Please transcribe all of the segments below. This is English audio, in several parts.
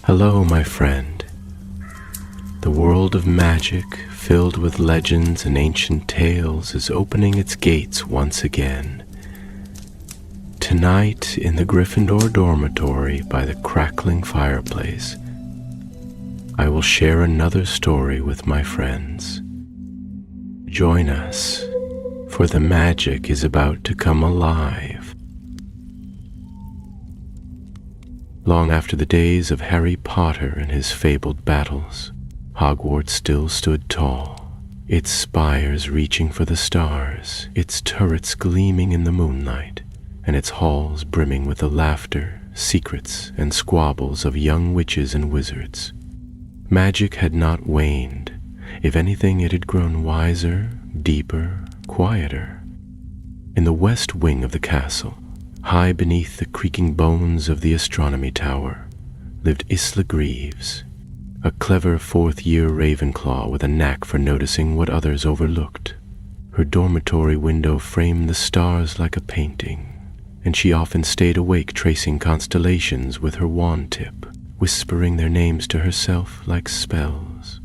Hello, my friend. The world of magic, filled with legends and ancient tales, is opening its gates once again. Tonight, in the Gryffindor dormitory by the crackling fireplace, I will share another story with my friends. Join us, for the magic is about to come alive. Long after the days of Harry Potter and his fabled battles, Hogwarts still stood tall, its spires reaching for the stars, its turrets gleaming in the moonlight, and its halls brimming with the laughter, secrets, and squabbles of young witches and wizards. Magic had not waned. If anything, it had grown wiser, deeper, quieter. In the west wing of the castle, high beneath the creaking bones of the astronomy tower, lived Isla Greaves, a clever fourth-year Ravenclaw with a knack for noticing what others overlooked. Her dormitory window framed the stars like a painting, and she often stayed awake tracing constellations with her wand tip, whispering their names to herself like spells.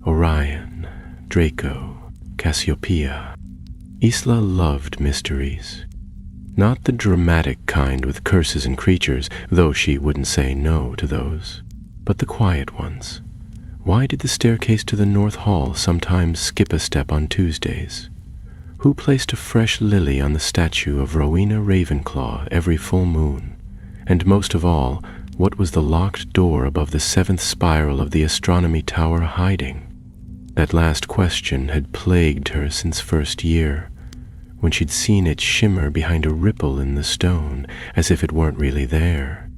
Orion, Draco, Cassiopeia. Isla loved mysteries. Not the dramatic kind with curses and creatures, though she wouldn't say no to those, but the quiet ones. Why did the staircase to the North Hall sometimes skip a step on Tuesdays? Who placed a fresh lily on the statue of Rowena Ravenclaw every full moon? And most of all, what was the locked door above the seventh spiral of the astronomy tower hiding? That last question had plagued her since first year, when she'd seen it shimmer behind a ripple in the stone, as if it weren't really there.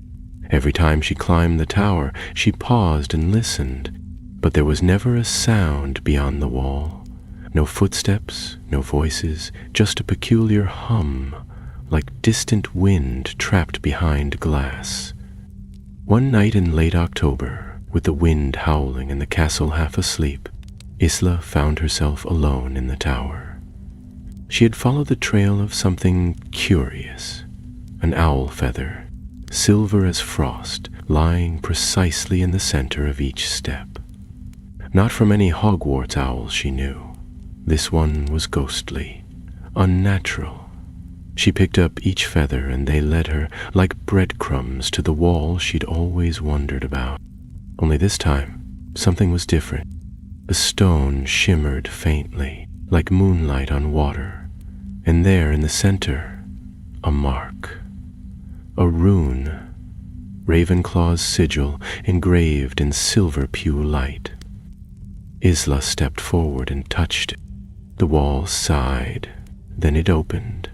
Every time she climbed the tower, she paused and listened, but there was never a sound beyond the wall. No footsteps, no voices, just a peculiar hum, like distant wind trapped behind glass. One night in late October, with the wind howling and the castle half asleep, Isla found herself alone in the tower. She had followed the trail of something curious, an owl feather, silver as frost, lying precisely in the center of each step. Not from any Hogwarts owl she knew. This one was ghostly, unnatural. She picked up each feather and they led her like breadcrumbs to the wall she'd always wondered about. Only this time, something was different. The stone shimmered faintly, like moonlight on water, and there in the center, a mark, a rune, Ravenclaw's sigil engraved in silver pew light. Isla stepped forward and touched it. The wall sighed, then it opened.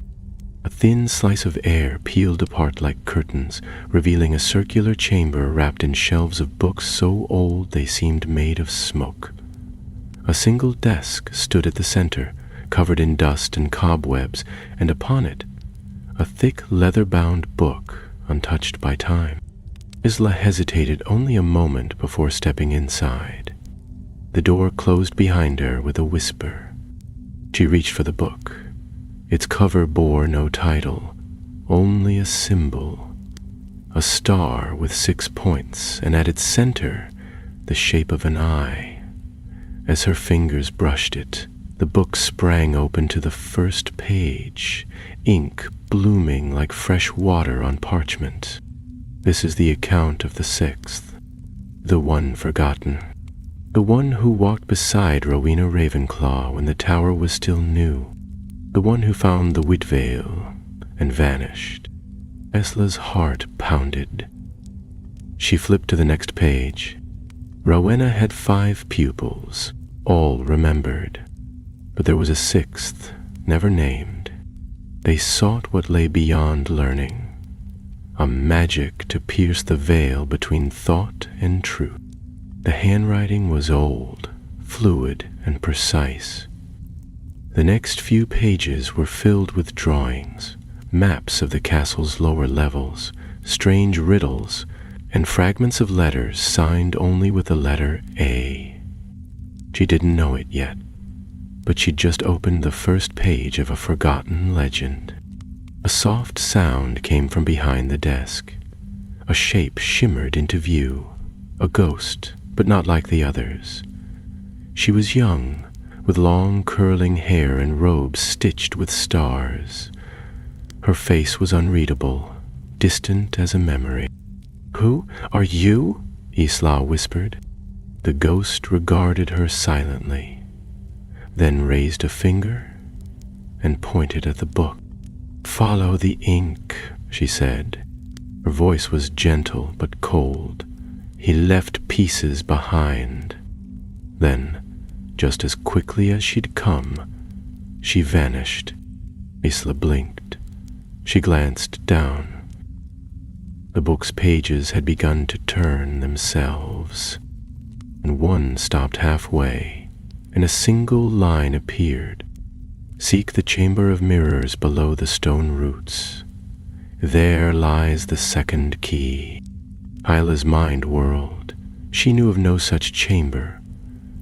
A thin slice of air peeled apart like curtains, revealing a circular chamber wrapped in shelves of books so old they seemed made of smoke. A single desk stood at the center, covered in dust and cobwebs, and upon it, a thick leather-bound book, untouched by time. Isla hesitated only a moment before stepping inside. The door closed behind her with a whisper. She reached for the book. Its cover bore no title, only a symbol, a star with 6 points, and at its center, the shape of an eye. As her fingers brushed it, the book sprang open to the first page, ink blooming like fresh water on parchment. This is the account of the sixth, the one forgotten, the one who walked beside Rowena Ravenclaw when the tower was still new, the one who found the Whitveil and vanished. Isla's heart pounded. She flipped to the next page. Rowena had 5 pupils, all remembered, but there was a 6th, never named. They sought what lay beyond learning, a magic to pierce the veil between thought and truth. The handwriting was old, fluid, and precise. The next few pages were filled with drawings, maps of the castle's lower levels, strange riddles, and fragments of letters signed only with the letter A. She didn't know it yet, but she'd just opened the first page of a forgotten legend. A soft sound came from behind the desk. A shape shimmered into view, a ghost, but not like the others. She was young, with long curling hair and robes stitched with stars. Her face was unreadable, distant as a memory. "Who are you?" Isla whispered. The ghost regarded her silently, then raised a finger and pointed at the book. "Follow the ink," she said. Her voice was gentle but cold. "He left pieces behind." Then, just as quickly as she'd come, she vanished. Isla blinked. She glanced down. The book's pages had begun to turn themselves, and one stopped halfway, and a single line appeared. "Seek the chamber of mirrors below the stone roots. There lies the second key." Isla's mind whirled. She knew of no such chamber.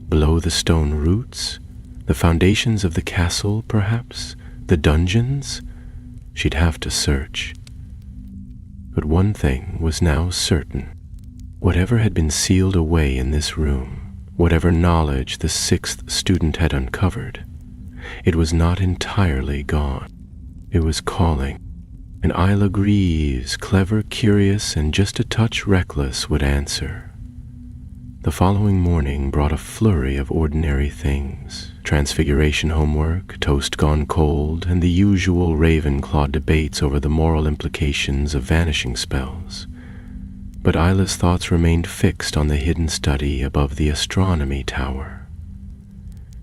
Below the stone roots? The foundations of the castle, perhaps? The dungeons? She'd have to search. But one thing was now certain. Whatever had been sealed away in this room, whatever knowledge the sixth student had uncovered, it was not entirely gone. It was calling, and Isla Greaves, clever, curious, and just a touch reckless, would answer. The following morning brought a flurry of ordinary things: transfiguration homework, toast gone cold, and the usual Ravenclaw debates over the moral implications of vanishing spells. But Isla's thoughts remained fixed on the hidden study above the astronomy tower.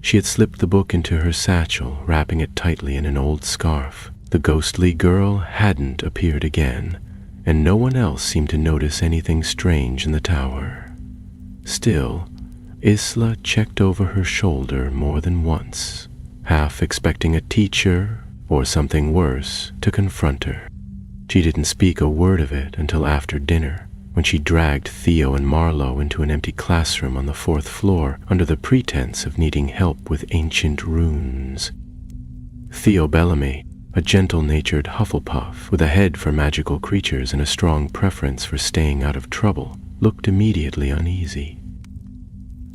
She had slipped the book into her satchel, wrapping it tightly in an old scarf. The ghostly girl hadn't appeared again, and no one else seemed to notice anything strange in the tower. Still, Isla checked over her shoulder more than once, half expecting a teacher, or something worse, to confront her. She didn't speak a word of it until after dinner, when she dragged Theo and Marlowe into an empty classroom on the 4th floor under the pretense of needing help with ancient runes. Theo Bellamy, a gentle-natured Hufflepuff with a head for magical creatures and a strong preference for staying out of trouble, looked immediately uneasy.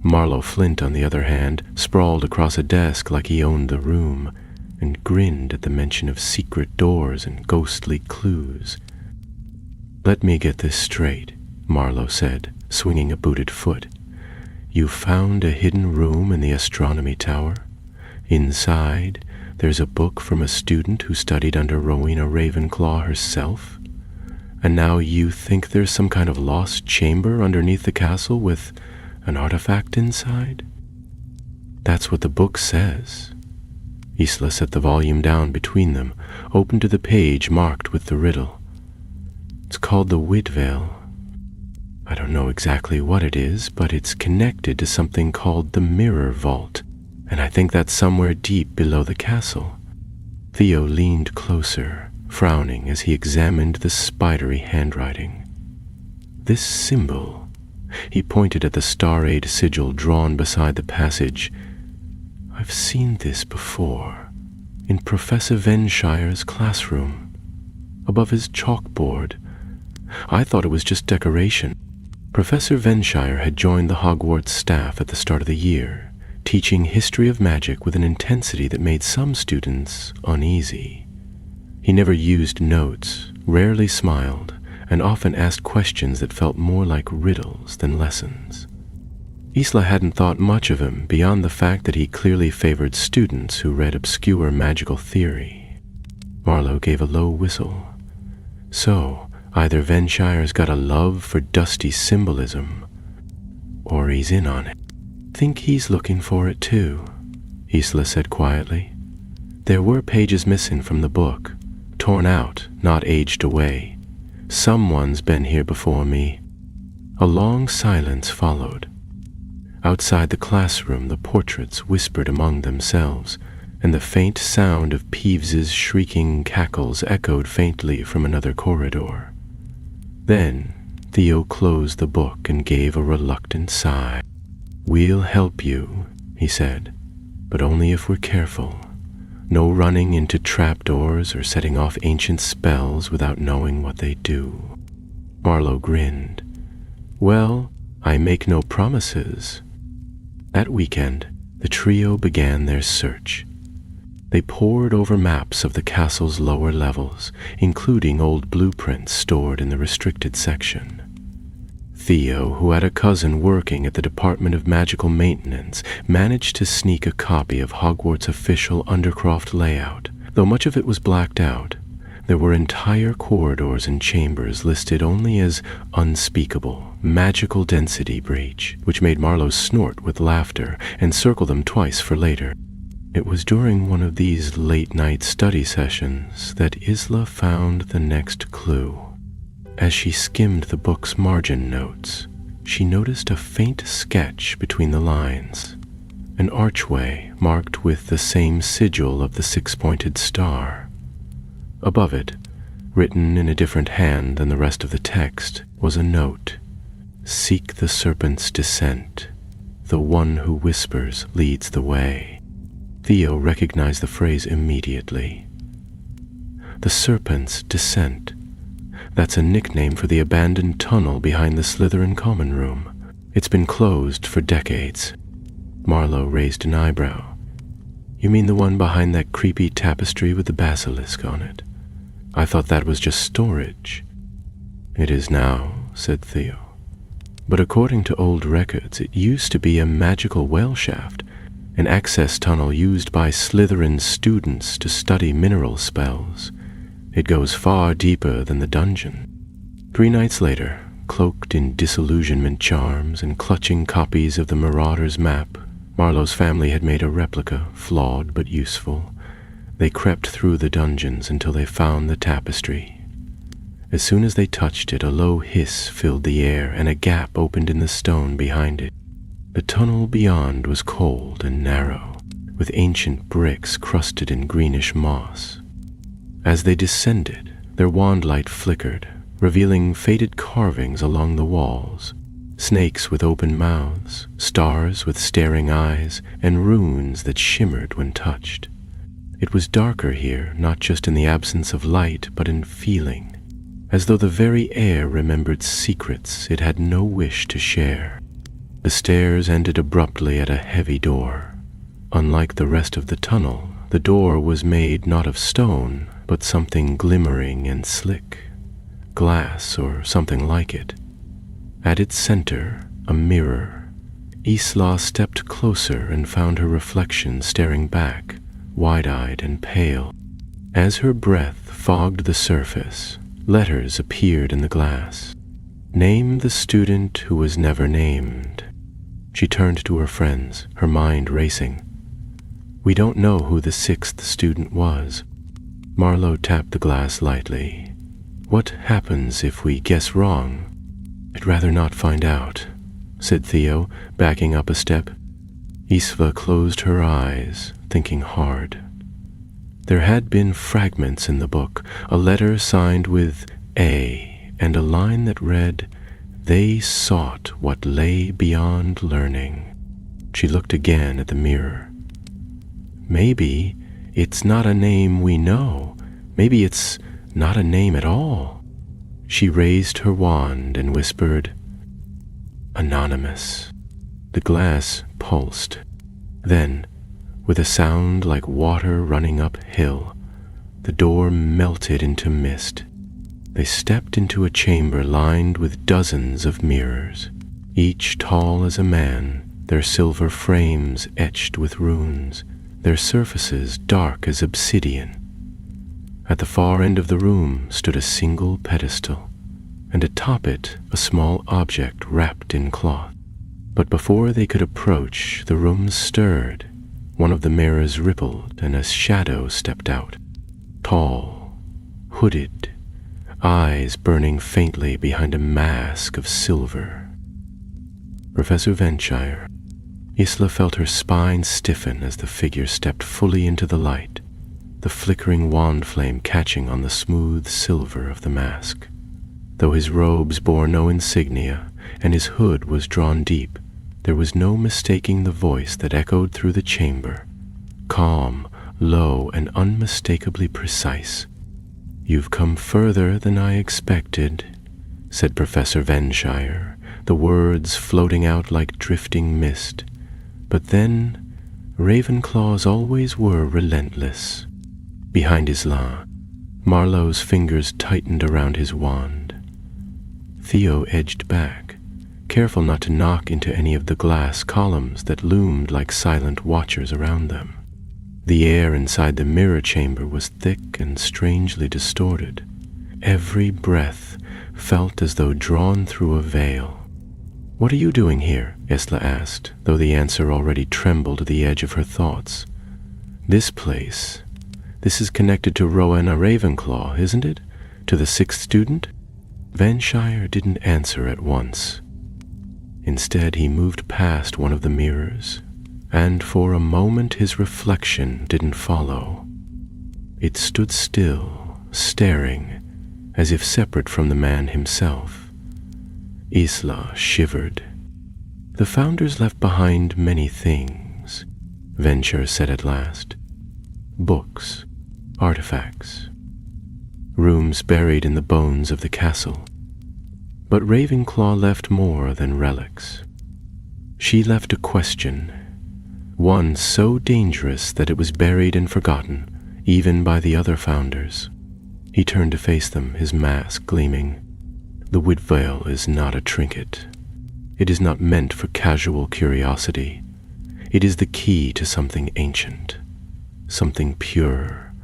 Marlowe Flint, on the other hand, sprawled across a desk like he owned the room, and grinned at the mention of secret doors and ghostly clues. "Let me get this straight," Marlowe said, swinging a booted foot. "You found a hidden room in the astronomy tower? Inside, there's a book from a student who studied under Rowena Ravenclaw herself? And now you think there's some kind of lost chamber underneath the castle with an artifact inside?" "That's what the book says." Isla set the volume down between them, opened to the page marked with the riddle. "It's called the Whitveil. I don't know exactly what it is, but it's connected to something called the Mirror Vault, and I think that's somewhere deep below the castle." Theo leaned closer, frowning as he examined the spidery handwriting. "This symbol," he pointed at the starrayed sigil drawn beside the passage. "I've seen this before, in Professor Venshire's classroom, above his chalkboard. I thought it was just decoration." Professor Venshire had joined the Hogwarts staff at the start of the year, teaching history of magic with an intensity that made some students uneasy. He never used notes, rarely smiled, and often asked questions that felt more like riddles than lessons. Isla hadn't thought much of him beyond the fact that he clearly favored students who read obscure magical theory. Marlowe gave a low whistle. So, either Venshire's got a love for dusty symbolism, or he's in on it. "Think he's looking for it too," Isla said quietly. "There were pages missing from the book, torn out, not aged away. Someone's been here before me." A long silence followed. Outside the classroom, the portraits whispered among themselves, and the faint sound of Peeves's shrieking cackles echoed faintly from another corridor. Then Theo closed the book and gave a reluctant sigh. "We'll help you," he said, "but only if we're careful. No running into trapdoors or setting off ancient spells without knowing what they do." Marlowe grinned. Well, I make no promises. That weekend, the trio began their search. They pored over maps of the castle's lower levels, including old blueprints stored in the restricted section. Theo, who had a cousin working at the Department of Magical Maintenance, managed to sneak a copy of Hogwarts' official Undercroft layout. Though much of it was blacked out, there were entire corridors and chambers listed only as unspeakable, magical density breach, which made Marlowe snort with laughter and circle them twice for later. It was during one of these late-night study sessions that Isla found the next clue. As she skimmed the book's margin notes, she noticed a faint sketch between the lines, an archway marked with the same sigil of the six-pointed star. Above it, written in a different hand than the rest of the text, was a note. Seek the serpent's descent. The one who whispers leads the way. Theo recognized the phrase immediately. The serpent's descent. That's a nickname for the abandoned tunnel behind the Slytherin common room. It's been closed for decades. Marlowe raised an eyebrow. You mean the one behind that creepy tapestry with the basilisk on it? I thought that was just storage. It is now, said Theo. But according to old records, it used to be a magical well shaft, an access tunnel used by Slytherin students to study mineral spells. It goes far deeper than the dungeon. 3 nights later, cloaked in disillusionment charms and clutching copies of the Marauder's map, Marlowe's family had made a replica, flawed but useful. They crept through the dungeons until they found the tapestry. As soon as they touched it, a low hiss filled the air and a gap opened in the stone behind it. The tunnel beyond was cold and narrow, with ancient bricks crusted in greenish moss. As they descended, their wand light flickered, revealing faded carvings along the walls, snakes with open mouths, stars with staring eyes, and runes that shimmered when touched. It was darker here, not just in the absence of light, but in feeling, as though the very air remembered secrets it had no wish to share. The stairs ended abruptly at a heavy door. Unlike the rest of the tunnel, the door was made not of stone, but something glimmering and slick, glass or something like it. At its center, a mirror. Isla stepped closer and found her reflection staring back, wide-eyed and pale. As her breath fogged the surface, letters appeared in the glass. Name the student who was never named. She turned to her friends, her mind racing. We don't know who the 6th student was. Marlowe tapped the glass lightly. What happens if we guess wrong? I'd rather not find out, said Theo, backing up a step. Isla closed her eyes, thinking hard. There had been fragments in the book, a letter signed with A, and a line that read, They sought what lay beyond learning. She looked again at the mirror. Maybe it's not a name we know. Maybe it's not a name at all. She raised her wand and whispered, Anonymous. The glass pulsed. Then, with a sound like water running uphill, the door melted into mist. They stepped into a chamber lined with dozens of mirrors, each tall as a man, their silver frames etched with runes, their surfaces dark as obsidian. At the far end of the room stood a single pedestal, and atop it a small object wrapped in cloth. But before they could approach, the room stirred. One of the mirrors rippled, and a shadow stepped out, tall, hooded, eyes burning faintly behind a mask of silver. Professor Venshire. Isla felt her spine stiffen as the figure stepped fully into the light, the flickering wand flame catching on the smooth silver of the mask. Though his robes bore no insignia, and his hood was drawn deep, there was no mistaking the voice that echoed through the chamber, calm, low, and unmistakably precise. You've come further than I expected. said Professor Venshire, the words floating out like drifting mist. But then, Ravenclaws always were relentless. Behind Isla, Marlowe's fingers tightened around his wand. Theo edged back, careful not to knock into any of the glass columns that loomed like silent watchers around them. The air inside the mirror chamber was thick and strangely distorted. Every breath felt as though drawn through a veil. "What are you doing here?" Isla asked, though the answer already trembled at the edge of her thoughts. "This place, this is connected to Rowena Ravenclaw, isn't it? To the sixth student?" Venshire didn't answer at once. Instead, he moved past one of the mirrors, and for a moment his reflection didn't follow. It stood still, staring, as if separate from the man himself. Isla shivered. "The Founders left behind many things," Venture said at last. "Books, artifacts, rooms buried in the bones of the castle. But Ravenclaw left more than relics. She left a question, one so dangerous that it was buried and forgotten, even by the other Founders." He turned to face them, his mask gleaming. "The Whitveil is not a trinket. It is not meant for casual curiosity. It is the key to something ancient, something pure,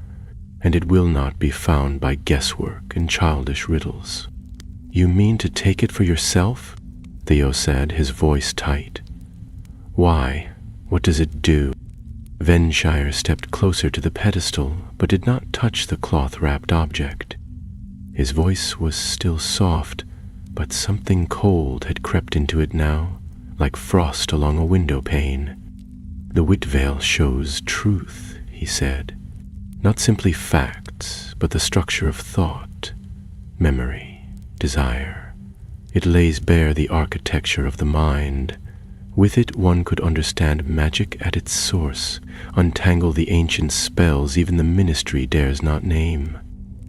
and it will not be found by guesswork and childish riddles." "You mean to take it for yourself?" Theo said, his voice tight. "Why? What does it do?" Venshire stepped closer to the pedestal, but did not touch the cloth-wrapped object. His voice was still soft, but something cold had crept into it now, like frost along a window pane. "The Whitveil shows truth," he said. "Not simply facts, but the structure of thought, memory, desire. It lays bare the architecture of the mind. With it one could understand magic at its source, untangle the ancient spells even the Ministry dares not name.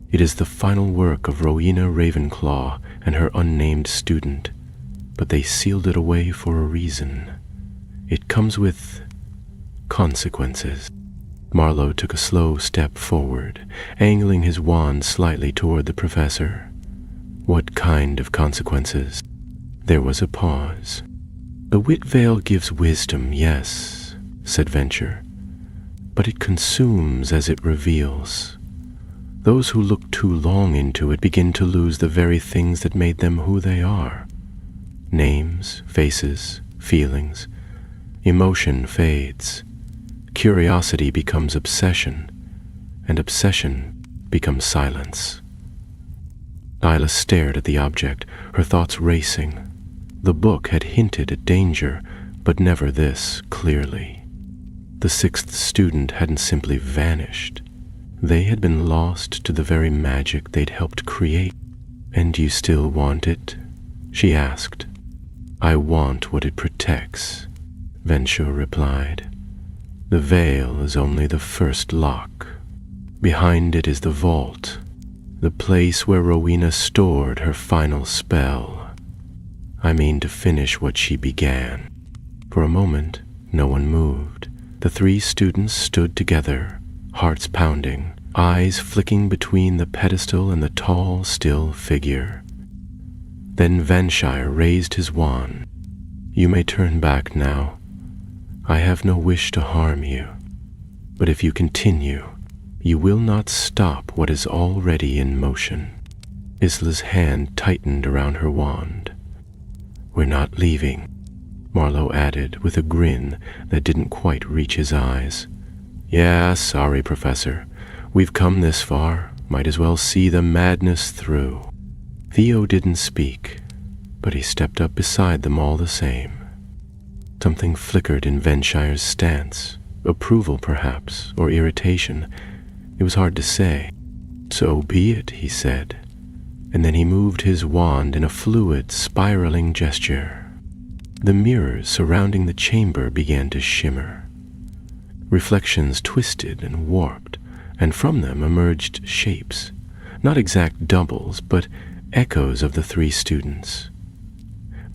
It is the final work of Rowena Ravenclaw and her unnamed student, but they sealed it away for a reason. It comes with consequences." Marlowe took a slow step forward, angling his wand slightly toward the professor. "What kind of consequences?" There was a pause. "The Whitveil gives wisdom, yes," said Venture, "but it consumes as it reveals. Those who look too long into it begin to lose the very things that made them who they are. Names, faces, feelings. Emotion fades. Curiosity becomes obsession, and obsession becomes silence." Isla stared at the object, her thoughts racing. The book had hinted at danger, but never this clearly. The sixth student hadn't simply vanished. They had been lost to the very magic they'd helped create. "And you still want it?" she asked. "I want what it protects," Venture replied. "The veil is only the first lock. Behind it is the vault, the place where Rowena stored her final spell. I mean to finish what she began." For a moment, no one moved. The three students stood together, hearts pounding, eyes flicking between the pedestal and the tall, still figure. Then Venshire raised his wand. "You may turn back now. I have no wish to harm you. But if you continue, you will not stop what is already in motion." Isla's hand tightened around her wand. "We're not leaving," Marlowe added with a grin that didn't quite reach his eyes. "Yeah, sorry, Professor. We've come this far. Might as well see the madness through." Theo didn't speak, but he stepped up beside them all the same. Something flickered in Venshire's stance, approval perhaps, or irritation. It was hard to say. "So be it," he said, and then he moved his wand in a fluid, spiraling gesture. The mirrors surrounding the chamber began to shimmer. Reflections twisted and warped, and from them emerged shapes, not exact doubles, but echoes of the three students.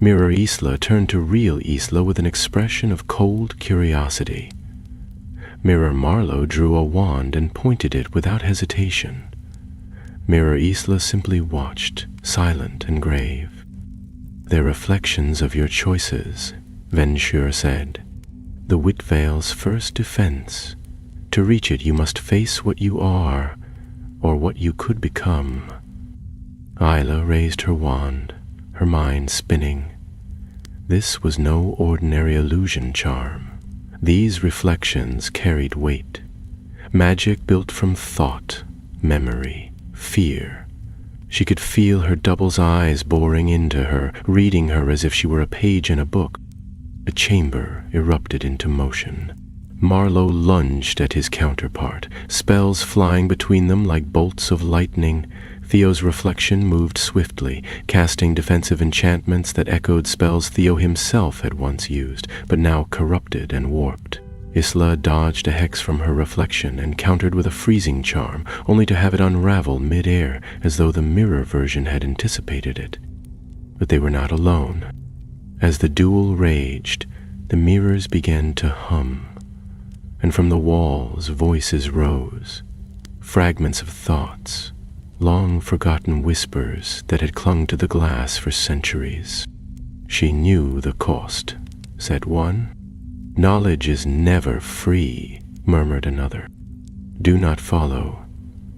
Mirror Isla turned to real Isla with an expression of cold curiosity. Mirror Marlowe drew a wand and pointed it without hesitation. Mirror Isla simply watched, silent and grave. "They're reflections of your choices," Vensure said. "The Whitveil's first defense. To reach it, you must face what you are, or what you could become." Isla raised her wand, her mind spinning. This was no ordinary illusion charm. These reflections carried weight. Magic built from thought, memory, fear. She could feel her double's eyes boring into her, reading her as if she were a page in a book. A chamber erupted into motion. Marlowe lunged at his counterpart, spells flying between them like bolts of lightning. Theo's reflection moved swiftly, casting defensive enchantments that echoed spells Theo himself had once used, but now corrupted and warped. Isla dodged a hex from her reflection and countered with a freezing charm, only to have it unravel mid-air as though the mirror version had anticipated it. But they were not alone. As the duel raged, the mirrors began to hum, and from the walls voices rose, fragments of thoughts, long-forgotten whispers that had clung to the glass for centuries. "She knew the cost," said one. "Knowledge is never free," murmured another. "Do not follow,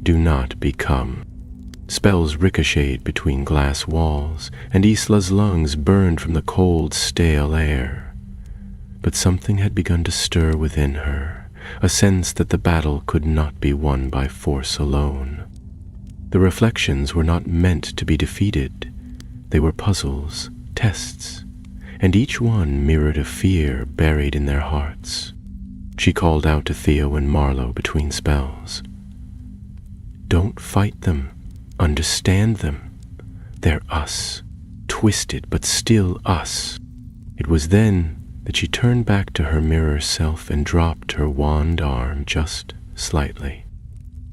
do not become." Spells ricocheted between glass walls, and Isla's lungs burned from the cold, stale air. But something had begun to stir within her, a sense that the battle could not be won by force alone. The reflections were not meant to be defeated. They were puzzles, tests, and each one mirrored a fear buried in their hearts. She called out to Theo and Marlowe between spells. "Don't fight them. Understand them. They're us, twisted but still us." It was then that she turned back to her mirror self and dropped her wand arm just slightly.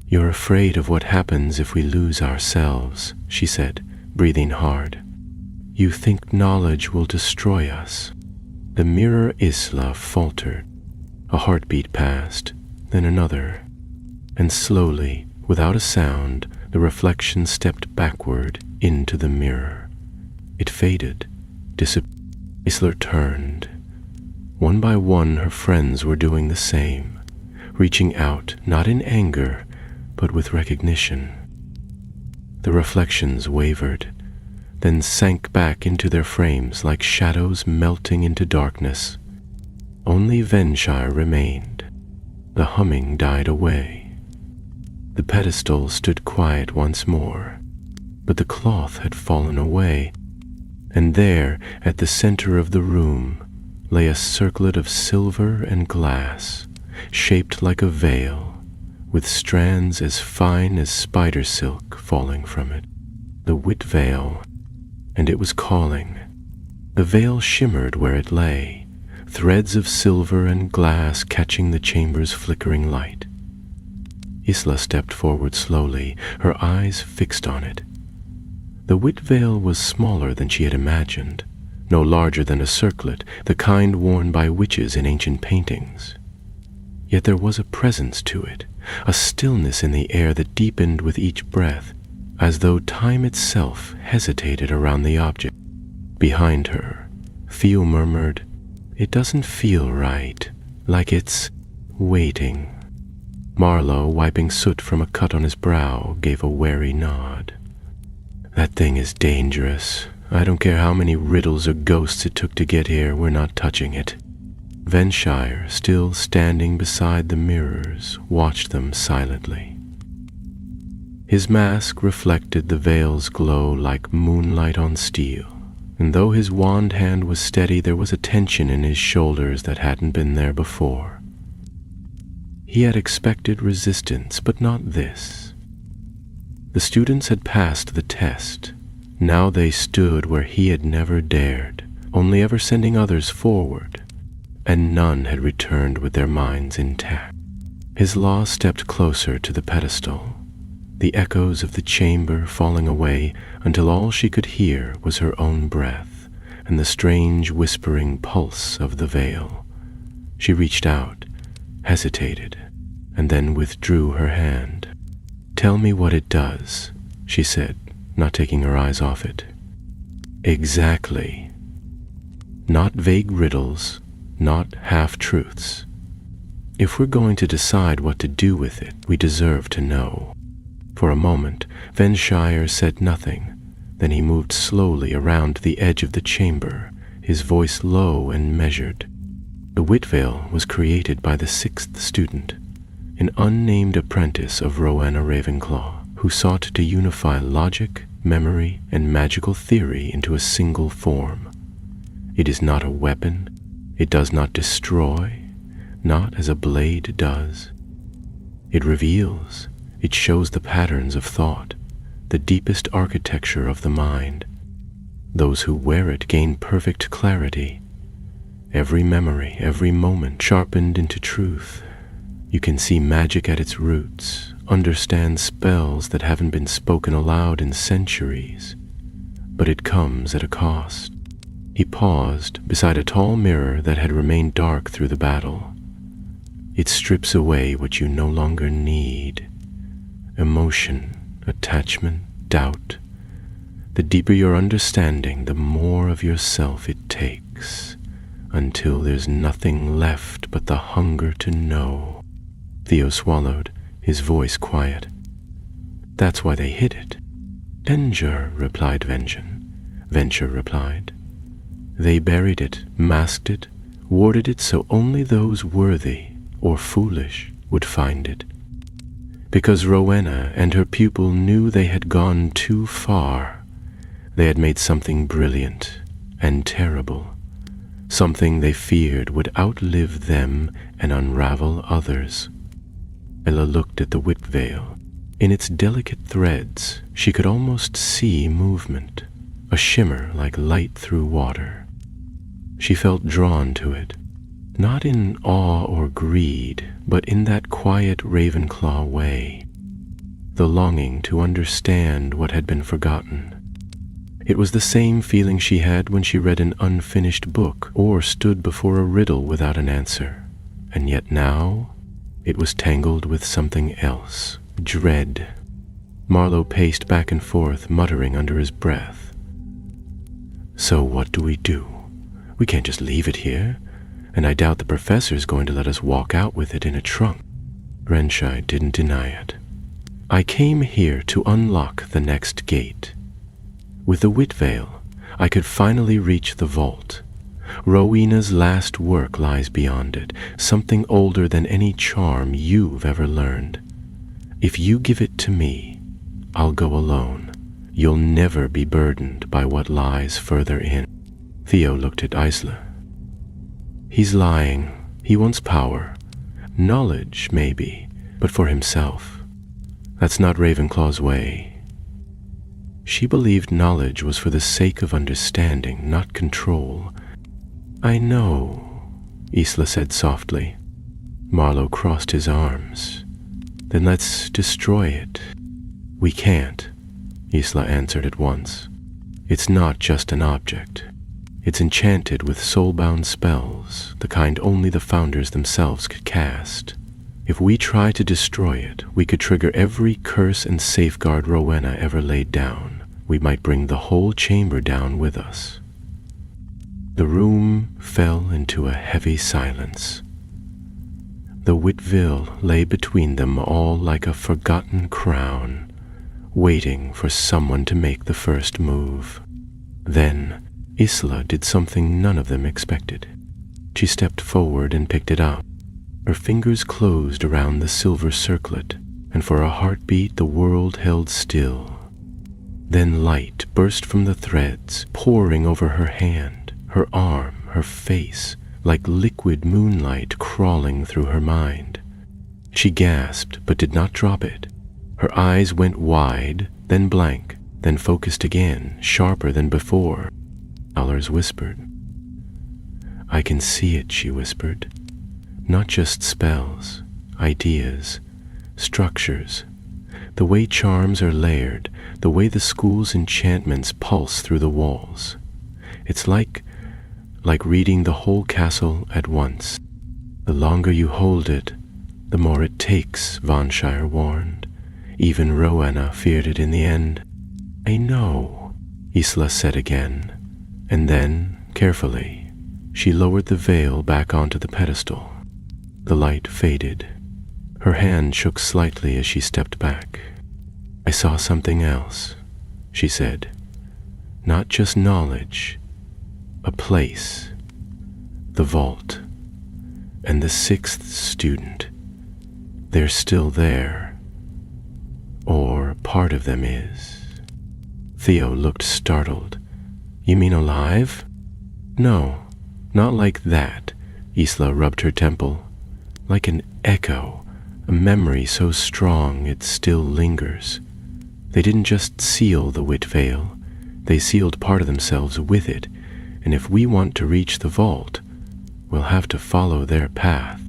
"You're afraid of what happens if we lose ourselves," she said, breathing hard. "You think knowledge will destroy us." The mirror Isla faltered. A heartbeat passed, then another, and slowly, without a sound, the reflection stepped backward into the mirror. It faded, disappeared. Isla turned. One by one her friends were doing the same, reaching out not in anger, but with recognition. The reflections wavered, then sank back into their frames like shadows melting into darkness. Only Venshire remained. The humming died away. The pedestal stood quiet once more, but the cloth had fallen away, and there, at the center of the room, lay a circlet of silver and glass, shaped like a veil, with strands as fine as spider silk falling from it. The Whitveil, and it was calling. The veil shimmered where it lay, threads of silver and glass catching the chamber's flickering light. Isla stepped forward slowly, her eyes fixed on it. The Whitveil was smaller than she had imagined, no larger than a circlet, the kind worn by witches in ancient paintings. Yet there was a presence to it, a stillness in the air that deepened with each breath, as though time itself hesitated around the object. Behind her, Theo murmured, "It doesn't feel right, like it's waiting." Marlowe, wiping soot from a cut on his brow, gave a wary nod. "That thing is dangerous. I don't care how many riddles or ghosts it took to get here, we're not touching it." Venshire, still standing beside the mirrors, watched them silently. His mask reflected the veil's glow like moonlight on steel, and though his wand hand was steady, there was a tension in his shoulders that hadn't been there before. He had expected resistance, but not this. The students had passed the test. Now they stood where he had never dared, only ever sending others forward, and none had returned with their minds intact. His law stepped closer to the pedestal. the echoes of the chamber falling away until all she could hear was her own breath and the strange whispering pulse of the veil. She reached out, hesitated, and then withdrew her hand. "Tell me what it does," she said, not taking her eyes off it. "Exactly. Not vague riddles, not half-truths. If we're going to decide what to do with it, we deserve to know." For a moment, Venshire said nothing. Then he moved slowly around the edge of the chamber, his voice low and measured. The Whitveil was created by the 6th student, an unnamed apprentice of Rowena Ravenclaw, who sought to unify logic, memory, and magical theory into a single form. It is not a weapon. It does not destroy, not as a blade does. It reveals. It shows the patterns of thought, the deepest architecture of the mind. Those who wear it gain perfect clarity. Every memory, every moment sharpened into truth. You can see magic at its roots, understand spells that haven't been spoken aloud in centuries. But it comes at a cost. He paused beside a tall mirror that had remained dark through the battle. It strips away what you no longer need. Emotion, attachment, doubt. The deeper your understanding, the more of yourself it takes, until there's nothing left but the hunger to know. Theo swallowed, his voice quiet. "That's why they hid it." "Venture," replied Venture replied. "They buried it, masked it, warded it so only those worthy or foolish would find it. Because Rowena and her pupil knew they had gone too far. They had made something brilliant and terrible, something they feared would outlive them and unravel others." Ella looked at the Whitveil. In its delicate threads, she could almost see movement, a shimmer like light through water. She felt drawn to it, not in awe or greed, but in that quiet Ravenclaw way, the longing to understand what had been forgotten. It was the same feeling she had when she read an unfinished book or stood before a riddle without an answer, and yet now it was tangled with something else, dread. Marlowe paced back and forth, muttering under his breath. "So what do we do? We can't just leave it here. And I doubt the professor's going to let us walk out with it in a trunk." Venshire didn't deny it. "I came here to unlock the next gate. With the Whitveil, I could finally reach the vault. Rowena's last work lies beyond it, something older than any charm you've ever learned. If you give it to me, I'll go alone. You'll never be burdened by what lies further in." Theo looked at Isla. "He's lying. He wants power. Knowledge, maybe, but for himself. That's not Ravenclaw's way." She believed knowledge was for the sake of understanding, not control. "I know," Isla said softly. Marlowe crossed his arms. "Then let's destroy it." "We can't," Isla answered at once. "It's not just an object. It's enchanted with soul-bound spells, the kind only the founders themselves could cast. If we try to destroy it, we could trigger every curse and safeguard Rowena ever laid down. We might bring the whole chamber down with us." The room fell into a heavy silence. The Whitveil lay between them all like a forgotten crown, waiting for someone to make the first move. Then Isla did something none of them expected. She stepped forward and picked it up. Her fingers closed around the silver circlet, and for a heartbeat the world held still. Then light burst from the threads, pouring over her hand, her arm, her face, like liquid moonlight crawling through her mind. She gasped, but did not drop it. Her eyes went wide, then blank, then focused again, sharper than before. Allers whispered. "I can see it," she whispered. "Not just spells, ideas, structures, The way charms are layered, the way the school's enchantments pulse through the walls. It's like reading the whole castle at once. The longer you hold it, the more it takes, Von Shire warned. Even Rowena feared it in the end. I know, Isla said again, and then, carefully, she lowered the veil back onto the pedestal. The light faded. Her hand shook slightly as she stepped back. I saw something else, she said. Not just knowledge, a place, the vault, and the sixth student. They're still there, or part of them is. Theo looked startled. You mean alive? No, not like that. Isla rubbed her temple. Like an echo, a memory so strong it still lingers. They didn't just seal the Wit Veil, they sealed part of themselves with it, and if we want to reach the vault, we'll have to follow their path.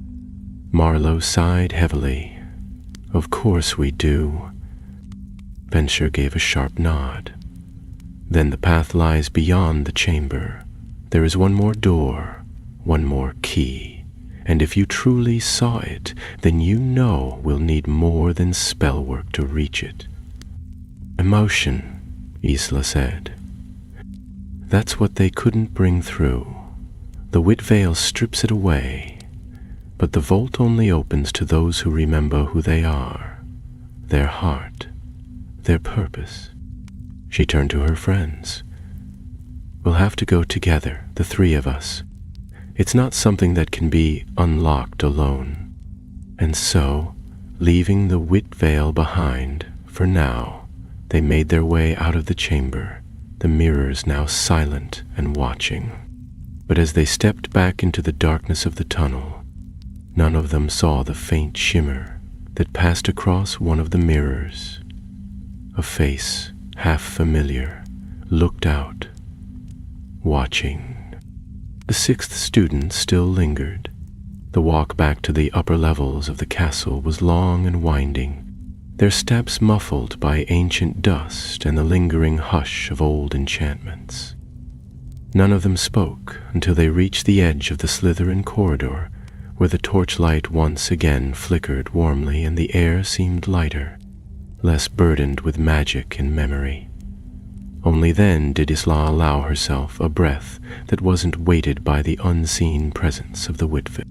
Marlowe sighed heavily. Of course we do. Venture gave a sharp nod. Then the path lies beyond the chamber. There is one more door, one more key. And if you truly saw it, then you know we'll need more than spell work to reach it. Emotion, Isla said. That's what they couldn't bring through. The Wit Veil strips it away, but the vault only opens to those who remember who they are, their heart, their purpose. She turned to her friends. We'll have to go together, the three of us. It's not something that can be unlocked alone. And so, leaving the Wit Veil behind, for now, they made their way out of the chamber, the mirrors now silent and watching. But as they stepped back into the darkness of the tunnel, none of them saw the faint shimmer that passed across one of the mirrors. A face, half familiar, looked out, watching. The sixth student still lingered. The walk back to the upper levels of the castle was long and winding, their steps muffled by ancient dust and the lingering hush of old enchantments. None of them spoke until they reached the edge of the Slytherin corridor, where the torchlight once again flickered warmly and the air seemed lighter, less burdened with magic and memory. Only then did Isla allow herself a breath that wasn't weighted by the unseen presence of the Wit Veil.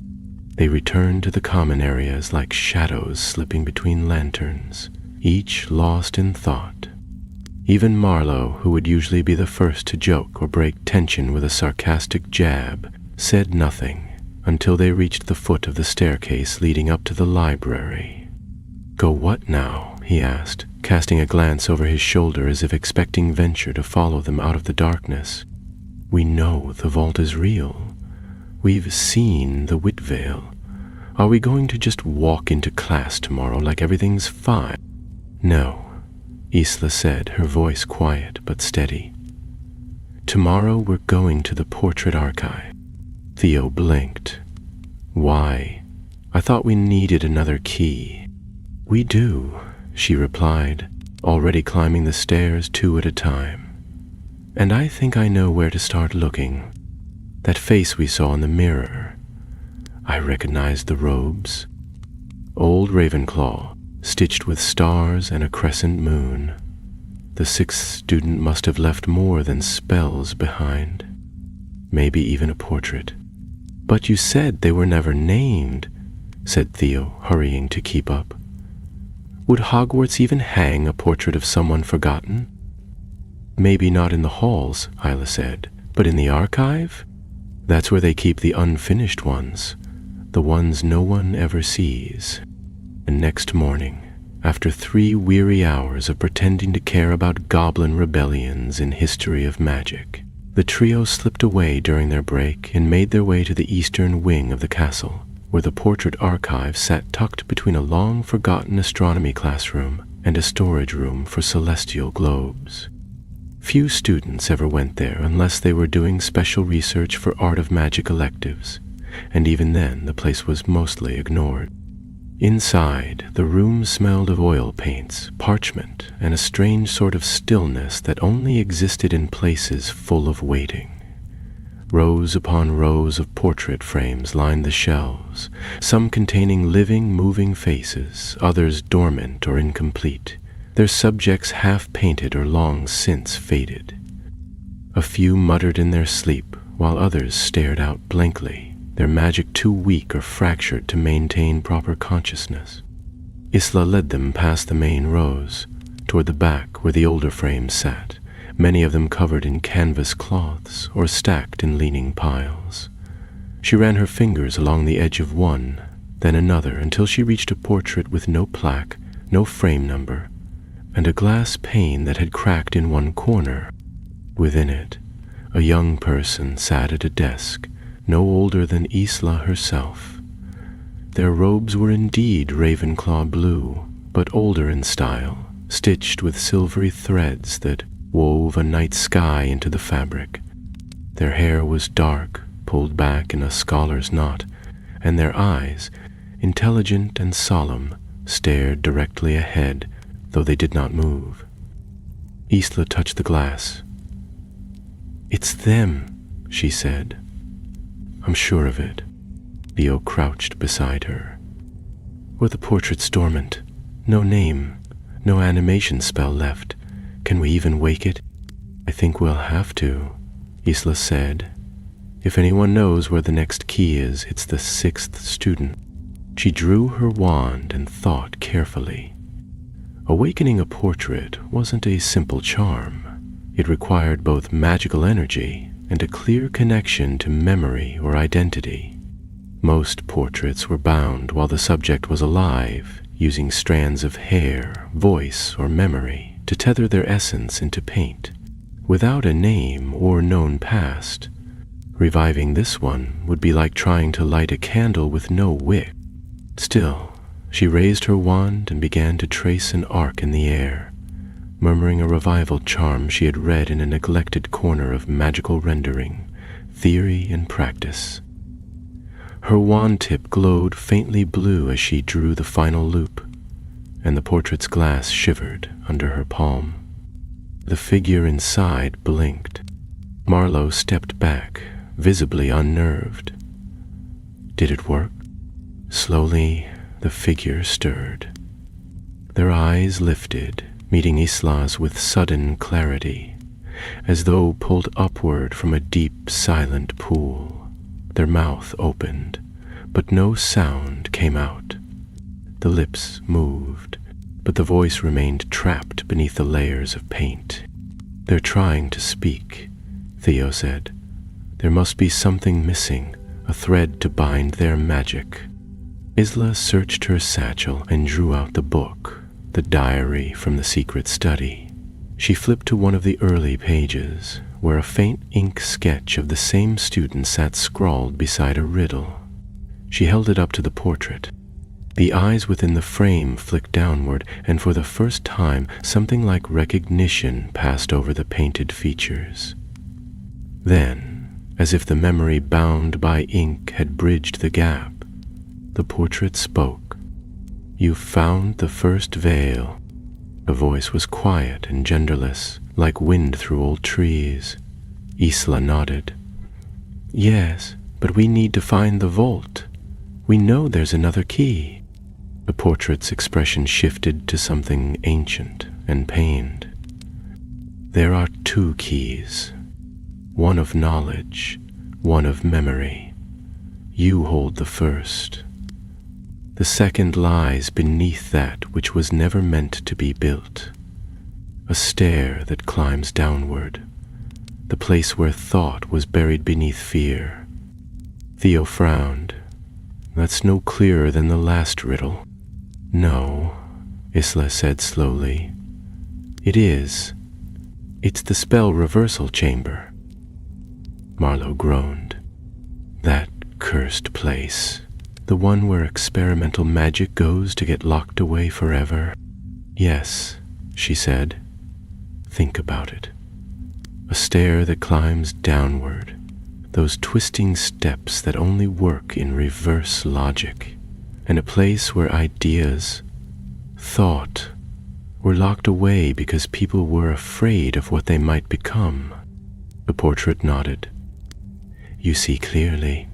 They returned to the common areas like shadows slipping between lanterns, each lost in thought. Even Marlowe, who would usually be the first to joke or break tension with a sarcastic jab, said nothing until they reached the foot of the staircase leading up to the library. Go what now? He asked, casting a glance over his shoulder as if expecting Venture to follow them out of the darkness. We know the vault is real. We've seen the Wit Veil. Are we going to just walk into class tomorrow like everything's fine? No, Isla said, her voice quiet but steady. Tomorrow we're going to the portrait archive. Theo blinked. Why? I thought we needed another key. We do, she replied, already climbing the stairs 2 at a time. And I think I know where to start looking. That face we saw in the mirror. I recognized the robes. Old Ravenclaw, stitched with stars and a crescent moon. The sixth student must have left more than spells behind. Maybe even a portrait. But you said they were never named, said Theo, hurrying to keep up. Would Hogwarts even hang a portrait of someone forgotten? Maybe not in the halls, Isla said, but in the archive? That's where they keep the unfinished ones, the ones no one ever sees. And next morning, after 3 weary hours of pretending to care about goblin rebellions in history of magic, the trio slipped away during their break and made their way to the eastern wing of the castle, where the portrait archive sat tucked between a long-forgotten astronomy classroom and a storage room for celestial globes. Few students ever went there unless they were doing special research for Art of Magic electives, and even then the place was mostly ignored. Inside, the room smelled of oil paints, parchment, and a strange sort of stillness that only existed in places full of waiting. Rows upon rows of portrait frames lined the shelves, some containing living, moving faces, others dormant or incomplete, their subjects half-painted or long since faded. A few muttered in their sleep, while others stared out blankly, their magic too weak or fractured to maintain proper consciousness. Isla led them past the main rows, toward the back where the older frames sat, many of them covered in canvas cloths or stacked in leaning piles. She ran her fingers along the edge of one, then another, until she reached a portrait with no plaque, no frame number, and a glass pane that had cracked in one corner. Within it, a young person sat at a desk, no older than Isla herself. Their robes were indeed ravenclaw blue, but older in style, stitched with silvery threads that wove a night sky into the fabric. Their hair was dark, pulled back in a scholar's knot, and their eyes, intelligent and solemn, stared directly ahead, though they did not move. Isla touched the glass. "It's them," she said. "I'm sure of it." Theo crouched beside her. "Were the portraits dormant? No name, no animation spell left. Can we even wake it?" "I think we'll have to," Isla said. "If anyone knows where the next key is, it's the 6th student." She drew her wand and thought carefully. Awakening a portrait wasn't a simple charm. It required both magical energy and a clear connection to memory or identity. Most portraits were bound while the subject was alive, using strands of hair, voice, or memory to tether their essence into paint. Without a name or known past, reviving this one would be like trying to light a candle with no wick. Still, she raised her wand and began to trace an arc in the air, murmuring a revival charm she had read in a neglected corner of magical rendering, theory and practice. Her wand tip glowed faintly blue as she drew the final loop, and the portrait's glass shivered under her palm. The figure inside blinked. Marlowe stepped back, visibly unnerved. Did it work? Slowly, the figure stirred. Their eyes lifted, meeting Isla's with sudden clarity, as though pulled upward from a deep, silent pool. Their mouth opened, but no sound came out. The lips moved, but the voice remained trapped beneath the layers of paint. "They're trying to speak," Theo said. "There must be something missing, a thread to bind their magic." Isla searched her satchel and drew out the book, the diary from the secret study. She flipped to one of the early pages, where a faint ink sketch of the same student sat scrawled beside a riddle. She held it up to the portrait. The eyes within the frame flicked downward, and for the first time something like recognition passed over the painted features. Then, as if the memory bound by ink had bridged the gap, the portrait spoke. "You found the first veil." The voice was quiet and genderless, like wind through old trees. Isla nodded. "Yes, but we need to find the vault. We know there's another key." The portrait's expression shifted to something ancient and pained. "There are 2 keys, one of knowledge, one of memory. You hold the first. The second lies beneath that which was never meant to be built, a stair that climbs downward, the place where thought was buried beneath fear." Theo frowned. "That's no clearer than the last riddle." "No," Isla said slowly. "It is. It's the spell reversal chamber." Marlowe groaned. "That cursed place. The one where experimental magic goes to get locked away forever." "Yes," she said. "Think about it. A stair that climbs downward, those twisting steps that only work in reverse logic, and a place where ideas, thought, were locked away because people were afraid of what they might become. The portrait nodded. You see clearly.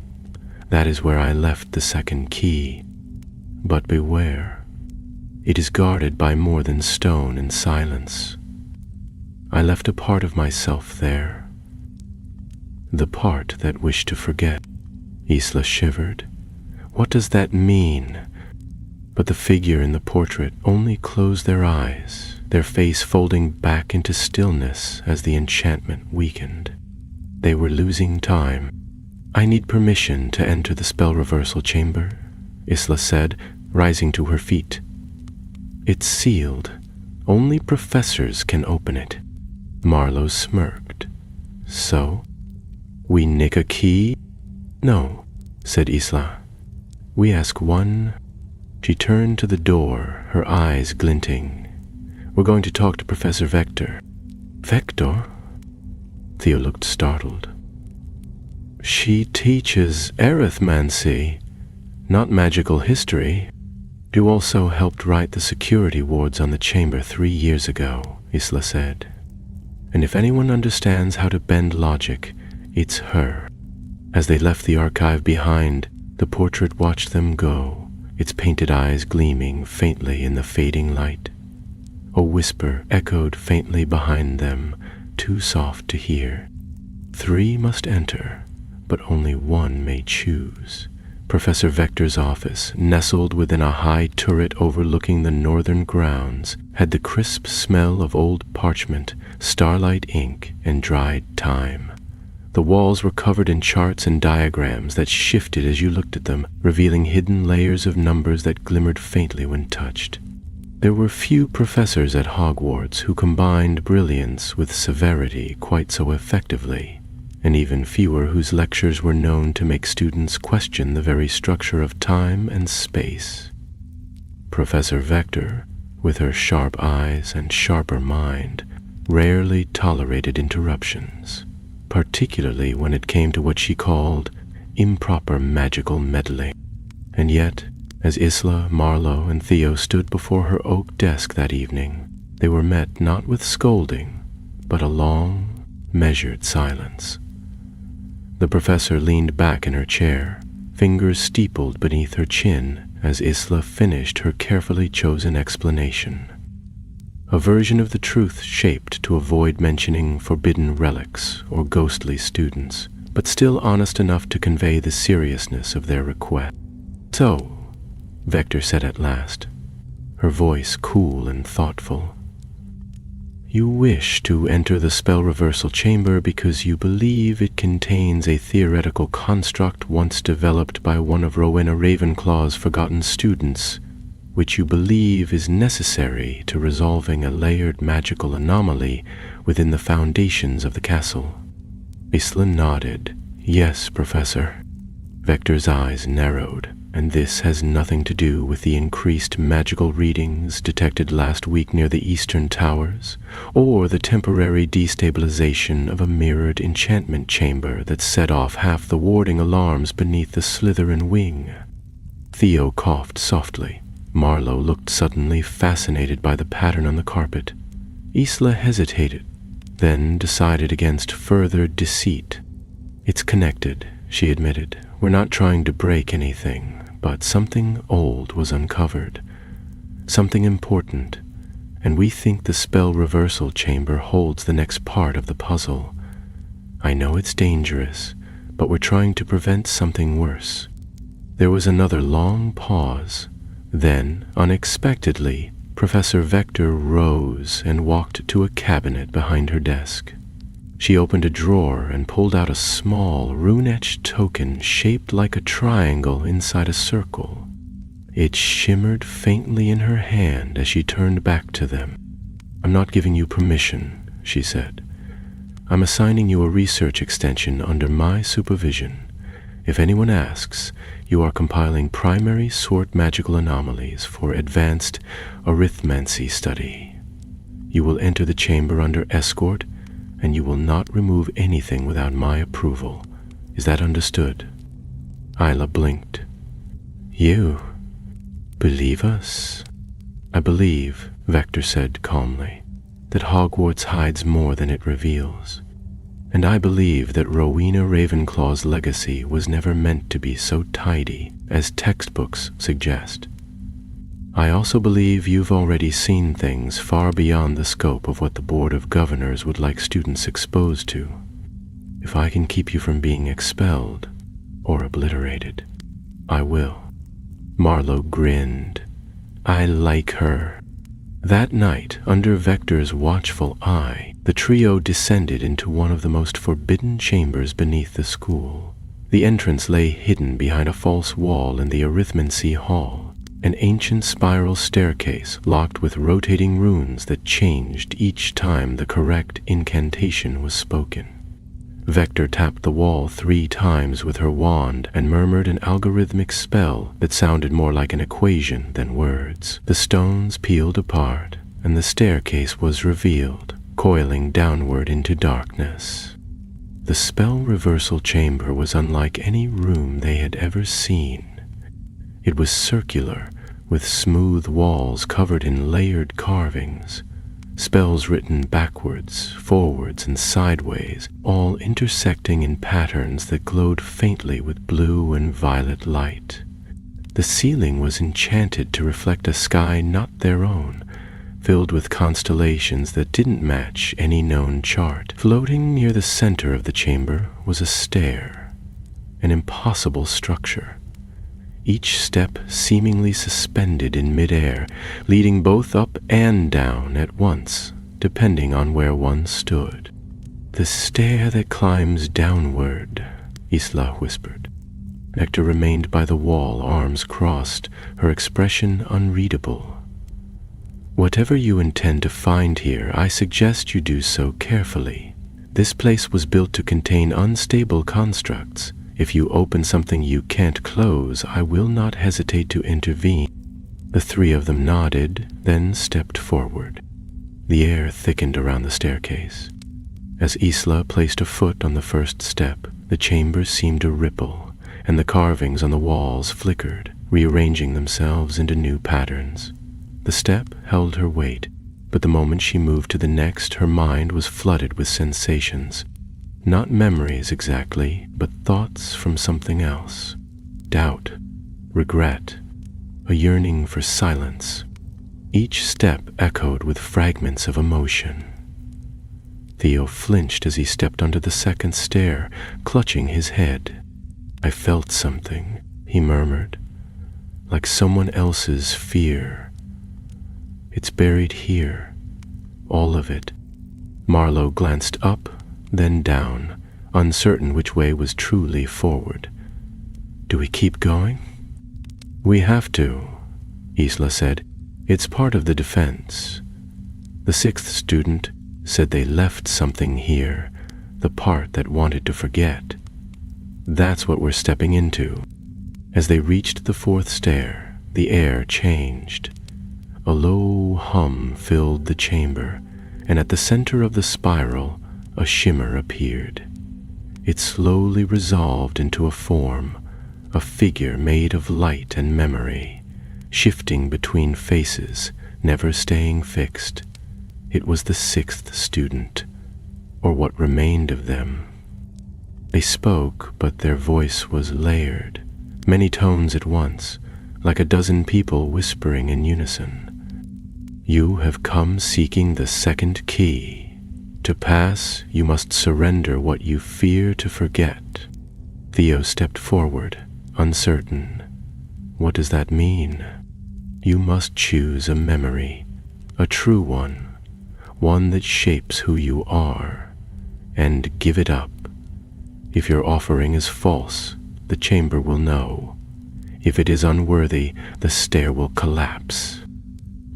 That is where I left the second key. But beware. It is guarded by more than stone and silence. I left a part of myself there. The part that wished to forget. Isla shivered. What does that mean? But the figure in the portrait only closed their eyes, their face folding back into stillness as the enchantment weakened. They were losing time. I need permission to enter the spell reversal chamber, Isla said, rising to her feet. It's sealed. Only professors can open it. Marlowe smirked. So? We nick a key? No, said Isla. We ask one. She turned to the door, her eyes glinting. We're going to talk to Professor Vector. Vector? Theo looked startled. She teaches arithmancy, not magical history. You also helped write the security wards on the chamber 3 years ago, Isla said. And if anyone understands how to bend logic, it's her. As they left the archive behind, the portrait watched them go, its painted eyes gleaming faintly in the fading light. A whisper echoed faintly behind them, too soft to hear. 3 must enter, but only 1 may choose. Professor Vector's office, nestled within a high turret overlooking the northern grounds, had the crisp smell of old parchment, starlight ink, and dried time. The walls were covered in charts and diagrams that shifted as you looked at them, revealing hidden layers of numbers that glimmered faintly when touched. There were few professors at Hogwarts who combined brilliance with severity quite so effectively, and even fewer whose lectures were known to make students question the very structure of time and space. Professor Vector, with her sharp eyes and sharper mind, rarely tolerated interruptions, particularly when it came to what she called improper magical meddling. And yet, as Isla, Marlowe, and Theo stood before her oak desk that evening, they were met not with scolding, but a long, measured silence. The professor leaned back in her chair, fingers steepled beneath her chin as Isla finished her carefully chosen explanation. A version of the truth shaped to avoid mentioning forbidden relics or ghostly students, but still honest enough to convey the seriousness of their request. So, Vector said at last, her voice cool and thoughtful, you wish to enter the spell reversal chamber because you believe it contains a theoretical construct once developed by one of Rowena Ravenclaw's forgotten students, which you believe is necessary to resolving a layered magical anomaly within the foundations of the castle. Isla nodded. Yes, Professor. Vector's eyes narrowed. And this has nothing to do with the increased magical readings detected last week near the eastern towers, or the temporary destabilization of a mirrored enchantment chamber that set off half the warding alarms beneath the Slytherin wing. Theo coughed softly. Marlowe looked suddenly fascinated by the pattern on the carpet. Isla hesitated, then decided against further deceit. It's connected, she admitted. We're not trying to break anything. But something old was uncovered, something important, and we think the spell reversal chamber holds the next part of the puzzle. I know it's dangerous, but we're trying to prevent something worse. There was another long pause. Then, unexpectedly, Professor Vector rose and walked to a cabinet behind her desk. She opened a drawer and pulled out a small, rune-etched token shaped like a triangle inside a circle. It shimmered faintly in her hand as she turned back to them. I'm not giving you permission, she said. I'm assigning you a research extension under my supervision. If anyone asks, you are compiling primary sort magical anomalies for advanced arithmancy study. You will enter the chamber under escort, and you will not remove anything without my approval. Is that understood? Isla blinked. You believe us? I believe, Vector said calmly, that Hogwarts hides more than it reveals. And I believe that Rowena Ravenclaw's legacy was never meant to be so tidy as textbooks suggest. I also believe you've already seen things far beyond the scope of what the Board of Governors would like students exposed to. If I can keep you from being expelled or obliterated, I will. Marlowe grinned. I like her. That night, under Vector's watchful eye, the trio descended into one of the most forbidden chambers beneath the school. The entrance lay hidden behind a false wall in the Arithmancy Hall, an ancient spiral staircase locked with rotating runes that changed each time the correct incantation was spoken. Vector tapped the wall 3 times with her wand and murmured an algorithmic spell that sounded more like an equation than words. The stones peeled apart, and the staircase was revealed, coiling downward into darkness. The spell reversal chamber was unlike any room they had ever seen. It was circular, with smooth walls covered in layered carvings, spells written backwards, forwards, and sideways, all intersecting in patterns that glowed faintly with blue and violet light. The ceiling was enchanted to reflect a sky not their own, filled with constellations that didn't match any known chart. Floating near the center of the chamber was a stair, an impossible structure, each step seemingly suspended in midair, leading both up and down at once, depending on where one stood. "The stair that climbs downward," Isla whispered. Vector remained by the wall, arms crossed, her expression unreadable. "Whatever you intend to find here, I suggest you do so carefully. This place was built to contain unstable constructs. If you open something you can't close, I will not hesitate to intervene." The 3 of them nodded, then stepped forward. The air thickened around the staircase. As Isla placed a foot on the first step, the chamber seemed to ripple, and the carvings on the walls flickered, rearranging themselves into new patterns. The step held her weight, but the moment she moved to the next, her mind was flooded with sensations. Not memories exactly, but thoughts from something else. Doubt, regret, a yearning for silence. Each step echoed with fragments of emotion. Theo flinched as he stepped onto the second stair, clutching his head. "I felt something," he murmured, "like someone else's fear. It's buried here, all of it." Marlowe glanced up, then down, uncertain which way was truly forward. "Do we keep going?" "We have to," Isla said. "It's part of the defense. The 6th student said they left something here, the part that wanted to forget. That's what we're stepping into." As they reached the 4th stair, the air changed. A low hum filled the chamber, and at the center of the spiral, a shimmer appeared. It slowly resolved into a form, a figure made of light and memory, shifting between faces, never staying fixed. It was the 6th student, or what remained of them. They spoke, but their voice was layered, many tones at once, like a dozen people whispering in unison. "You have come seeking the 2nd key. To pass, you must surrender what you fear to forget." Theo stepped forward, uncertain. "What does that mean?" "You must choose a memory, a true one that shapes who you are, and give it up. If your offering is false, the chamber will know. If it is unworthy, the stair will collapse."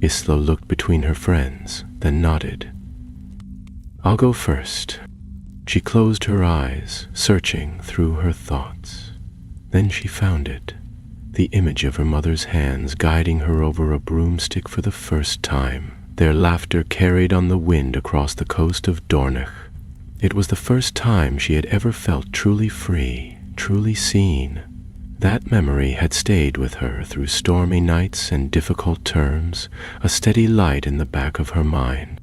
Isla looked between her friends, then nodded. "I'll go first." She closed her eyes, searching through her thoughts. Then she found it, the image of her mother's hands guiding her over a broomstick for the first time. Their laughter carried on the wind across the coast of Dornach. It was the first time she had ever felt truly free, truly seen. That memory had stayed with her through stormy nights and difficult terms, a steady light in the back of her mind.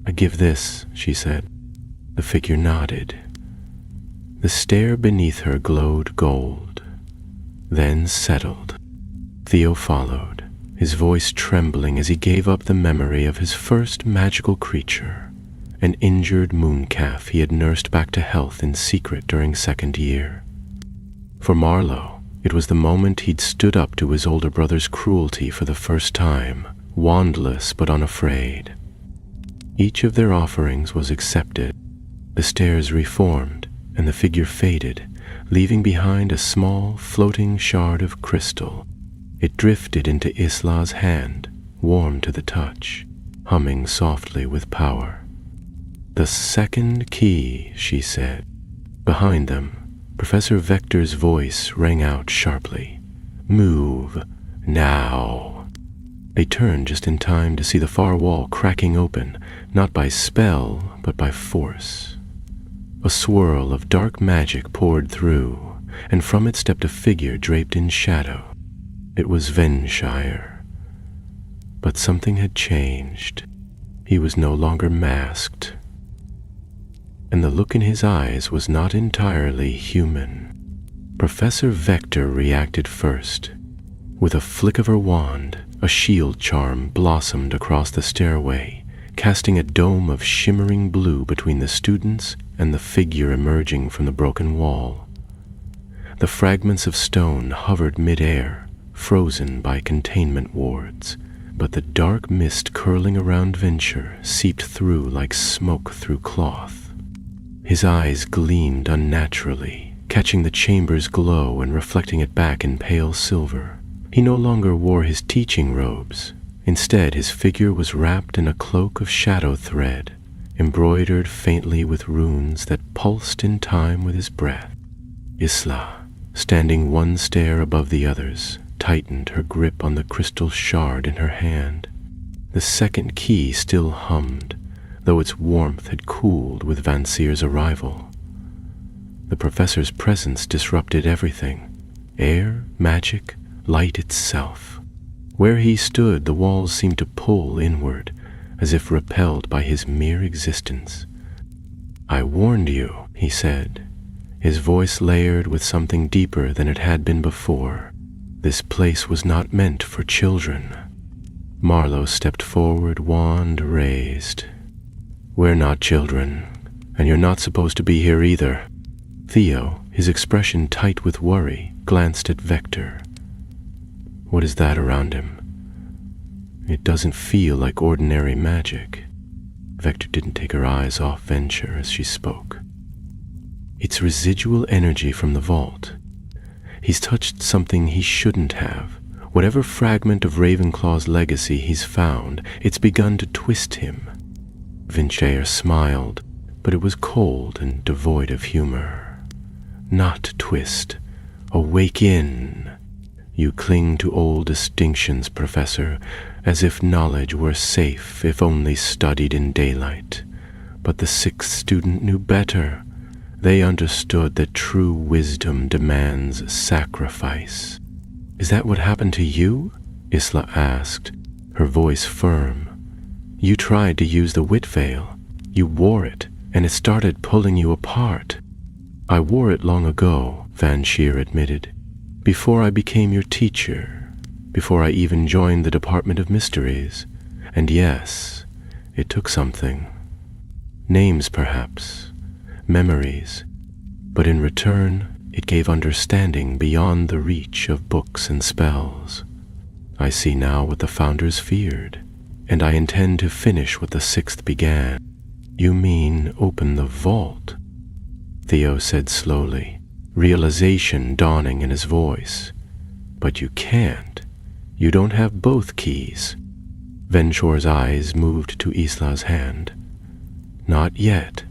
"I give this," she said. The figure nodded. The stair beneath her glowed gold, then settled. Theo followed, his voice trembling as he gave up the memory of his first magical creature, an injured mooncalf he had nursed back to health in secret during second year. For Marlowe, it was the moment he'd stood up to his older brother's cruelty for the first time, wandless but unafraid. Each of their offerings was accepted. The stairs reformed, and the figure faded, leaving behind a small, floating shard of crystal. It drifted into Isla's hand, warm to the touch, humming softly with power. "The second key," she said. Behind them, Professor Vector's voice rang out sharply. "Move, now." They turned just in time to see the far wall cracking open, not by spell, but by force. A swirl of dark magic poured through, and from it stepped a figure draped in shadow. It was Venshire. But something had changed. He was no longer masked, and the look in his eyes was not entirely human. Professor Vector reacted first. With a flick of her wand, a shield charm blossomed across the stairway, casting a dome of shimmering blue between the students and the figure emerging from the broken wall. The fragments of stone hovered mid-air, frozen by containment wards, but the dark mist curling around Venture seeped through like smoke through cloth. His eyes gleamed unnaturally, catching the chamber's glow and reflecting it back in pale silver. He no longer wore his teaching robes. Instead, his figure was wrapped in a cloak of shadow thread, embroidered faintly with runes that pulsed in time with his breath. Isla, standing one stair above the others, tightened her grip on the crystal shard in her hand. The second key still hummed, though its warmth had cooled with Vansir's arrival. The professor's presence disrupted everything: air, magic, light itself. Where he stood, the walls seemed to pull inward, as if repelled by his mere existence. "I warned you," he said, his voice layered with something deeper than it had been before. "This place was not meant for children." Marlowe stepped forward, wand raised. "We're not children, and you're not supposed to be here either." Theo, his expression tight with worry, glanced at Vector. "What is that around him? It doesn't feel like ordinary magic." Vector didn't take her eyes off Venture as she spoke. "It's residual energy from the vault. He's touched something he shouldn't have. Whatever fragment of Ravenclaw's legacy he's found, it's begun to twist him." Venture smiled, but it was cold and devoid of humor. "Not twist. Awaken. You cling to old distinctions, Professor, as if knowledge were safe if only studied in daylight. But the sixth student knew better. They understood that true wisdom demands sacrifice." "Is that what happened to you?" Isla asked, her voice firm. "You tried to use the wit veil. You wore it, and it started pulling you apart." "I wore it long ago," Vansir admitted. "Before I became your teacher, before I even joined the Department of Mysteries. And yes, it took something. Names, perhaps, memories, but in return, it gave understanding beyond the reach of books and spells. I see now what the founders feared, and I intend to finish what the sixth began." "You mean open the vault?" Theo said slowly, realization dawning in his voice. "But you can't. You don't have both keys." Venture's eyes moved to Isla's hand. "Not yet."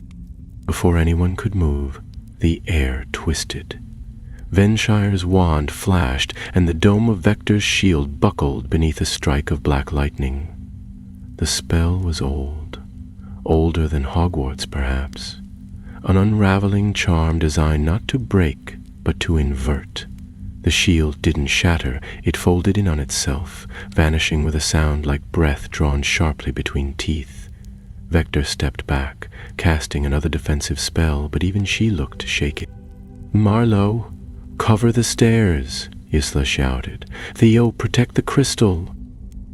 Before anyone could move, the air twisted. Venshire's wand flashed, and the dome of Vector's shield buckled beneath a strike of black lightning. The spell was old, older than Hogwarts, perhaps. An unraveling charm designed not to break, but to invert. The shield didn't shatter, it folded in on itself, vanishing with a sound like breath drawn sharply between teeth. Vector stepped back, casting another defensive spell, but even she looked shaken. "Marlowe, cover the stairs," Isla shouted. "Theo, protect the crystal."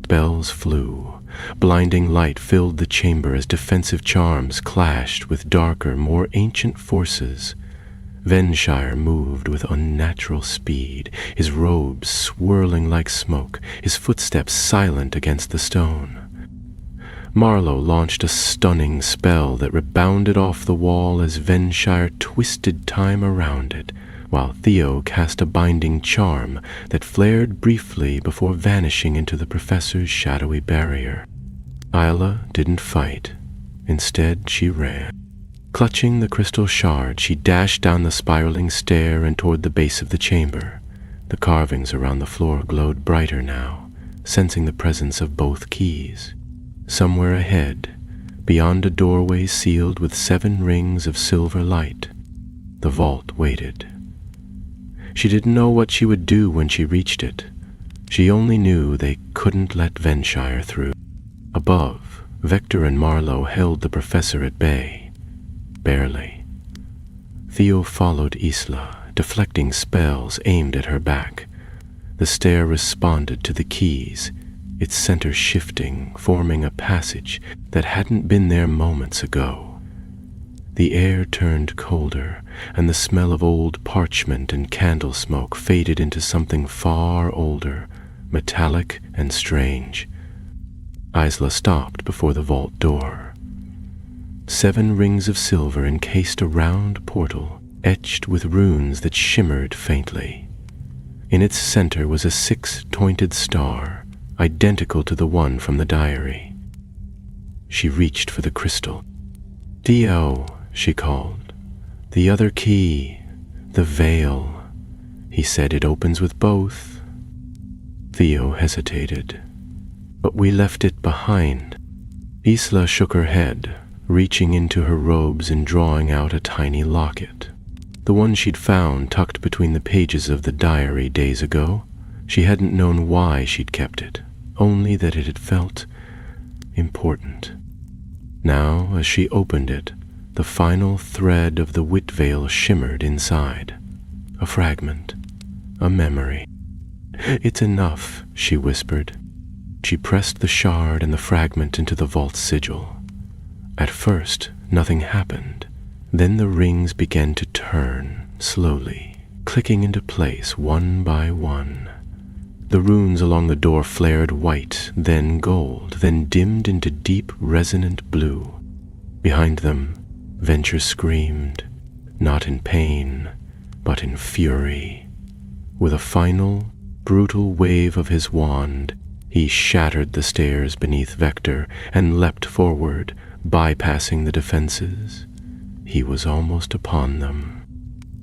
Bells flew. Blinding light filled the chamber as defensive charms clashed with darker, more ancient forces. Venshire moved with unnatural speed, his robes swirling like smoke, his footsteps silent against the stone. Marlowe launched a stunning spell that rebounded off the wall as Venshire twisted time around it, while Theo cast a binding charm that flared briefly before vanishing into the professor's shadowy barrier. Isla didn't fight. Instead, she ran. Clutching the crystal shard, she dashed down the spiraling stair and toward the base of the chamber. The carvings around the floor glowed brighter now, sensing the presence of both keys. Somewhere ahead, beyond a doorway sealed with 7 rings of silver light, the vault waited. She didn't know what she would do when she reached it. She only knew they couldn't let Venshire through. Above, Vector and Marlowe held the professor at bay. Barely. Theo followed Isla, deflecting spells aimed at her back. The stair responded to the keys, its center shifting, forming a passage that hadn't been there moments ago. The air turned colder, and the smell of old parchment and candle smoke faded into something far older, metallic and strange. Isla stopped before the vault door. 7 rings of silver encased a round portal, etched with runes that shimmered faintly. In its center was a 6-pointed star, identical to the one from the diary. She reached for the crystal. "Theo," she called. "The other key, the veil." He said, "It opens with both." Theo hesitated. "But we left it behind." Isla shook her head, reaching into her robes and drawing out a tiny locket. The one she'd found tucked between the pages of the diary days ago. She hadn't known why she'd kept it, only that it had felt important. Now, as she opened it, the final thread of the wit veil shimmered inside. A fragment, a memory. "It's enough," she whispered. She pressed the shard and the fragment into the vault's sigil. At first, nothing happened. Then the rings began to turn, slowly, clicking into place one by one. The runes along the door flared white, then gold, then dimmed into deep, resonant blue. Behind them, Venture screamed, not in pain, but in fury. With a final, brutal wave of his wand, he shattered the stairs beneath Vector and leapt forward, bypassing the defenses. He was almost upon them.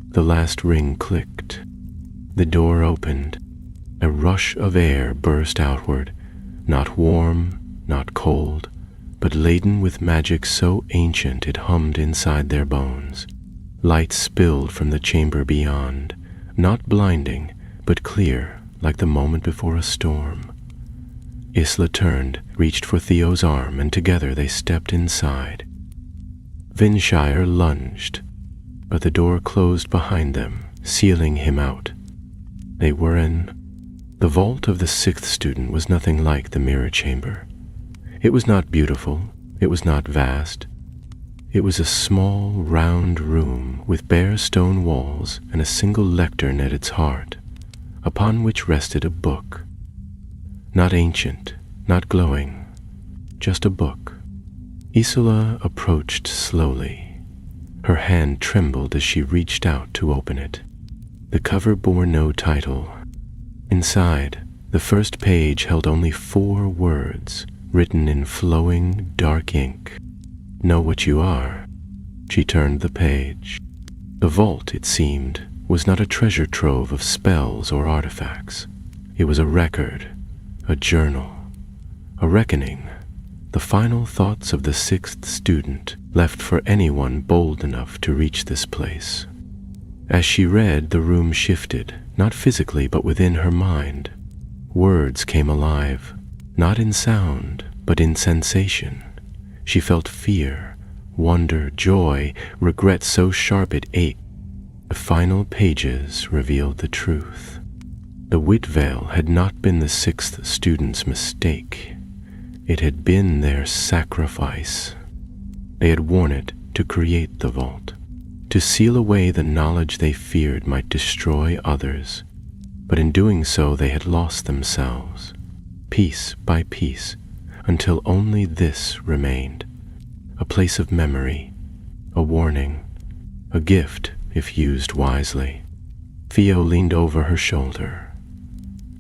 The last ring clicked. The door opened. A rush of air burst outward, not warm, not cold, but laden with magic so ancient it hummed inside their bones. Light spilled from the chamber beyond, not blinding, but clear, like the moment before a storm. Isla turned, reached for Theo's arm, and together they stepped inside. Venshire lunged, but the door closed behind them, sealing him out. They were in. The vault of the 6th student was nothing like the mirror chamber. It was not beautiful, it was not vast. It was a small, round room with bare stone walls and a single lectern at its heart, upon which rested a book. Not ancient, not glowing, just a book. Isla approached slowly. Her hand trembled as she reached out to open it. The cover bore no title. Inside, the first page held only 4 words, written in flowing, dark ink. "Know what you are." She turned the page. The vault, it seemed, was not a treasure trove of spells or artifacts. It was a record, a journal, a reckoning, the final thoughts of the 6th student left for anyone bold enough to reach this place. As she read, the room shifted, not physically but within her mind. Words came alive, not in sound, but in sensation. She felt fear, wonder, joy, regret so sharp it ached. The final pages revealed the truth. The wit veil had not been the sixth student's mistake. It had been their sacrifice. They had worn it to create the vault, to seal away the knowledge they feared might destroy others. But in doing so, they had lost themselves, piece by piece, until only this remained, a place of memory, a warning, a gift if used wisely. Theo leaned over her shoulder.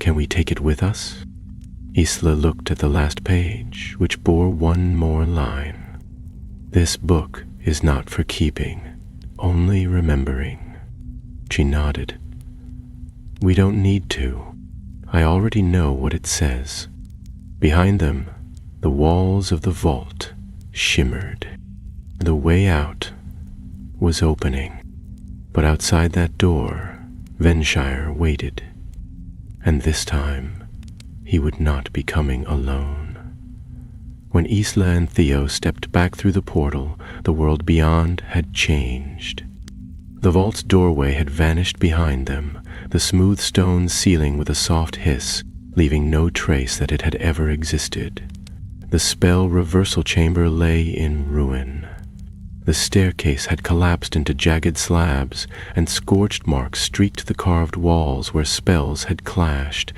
"Can we take it with us?" Isla looked at the last page, which bore one more line. "This book is not for keeping, only remembering." She nodded. "We don't need to. I already know what it says." Behind them, the walls of the vault shimmered. The way out was opening. But outside that door, Venshire waited. And this time, he would not be coming alone. When Isla and Theo stepped back through the portal, the world beyond had changed. The vault's doorway had vanished behind them, the smooth stone ceiling with a soft hiss, leaving no trace that it had ever existed. The spell reversal chamber lay in ruin. The staircase had collapsed into jagged slabs, and scorched marks streaked the carved walls where spells had clashed.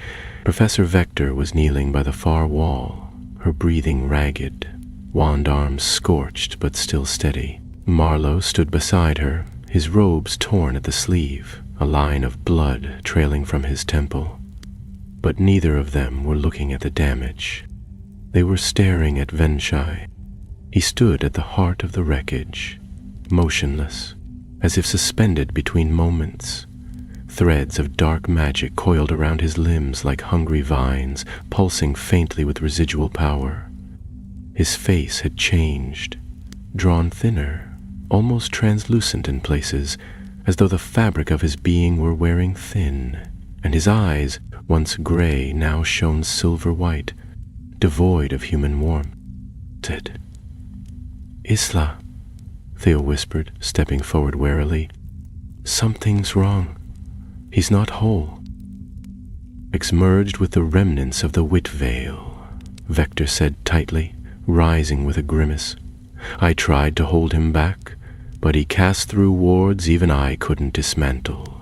Professor Vector was kneeling by the far wall, her breathing ragged, wand arms scorched but still steady. Marlowe stood beside her, his robes torn at the sleeve, a line of blood trailing from his temple. But neither of them were looking at the damage. They were staring at Venshire. He stood at the heart of the wreckage, motionless, as if suspended between moments. Threads of dark magic coiled around his limbs like hungry vines, pulsing faintly with residual power. His face had changed, drawn thinner, almost translucent in places, as though the fabric of his being were wearing thin, and his eyes, once gray, now shone silver-white, devoid of human warmth. "Isla," Theo whispered, stepping forward warily. "Something's wrong. He's not whole." "Exmerged with the remnants of the wit veil," Vector said tightly, rising with a grimace. "I tried to hold him back, but he cast through wards even I couldn't dismantle.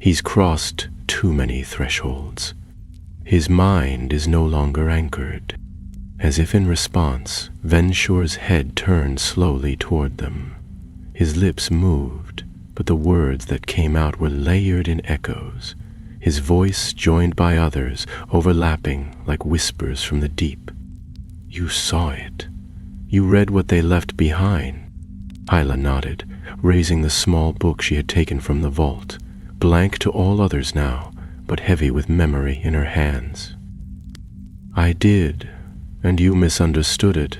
He's crossed too many thresholds. His mind is no longer anchored." As if in response, Venshire's head turned slowly toward them. His lips moved, but the words that came out were layered in echoes, his voice joined by others, overlapping like whispers from the deep. "You saw it. You read what they left behind." Hyla nodded, raising the small book she had taken from the vault, blank to all others now, but heavy with memory in her hands. "I did. And you misunderstood it.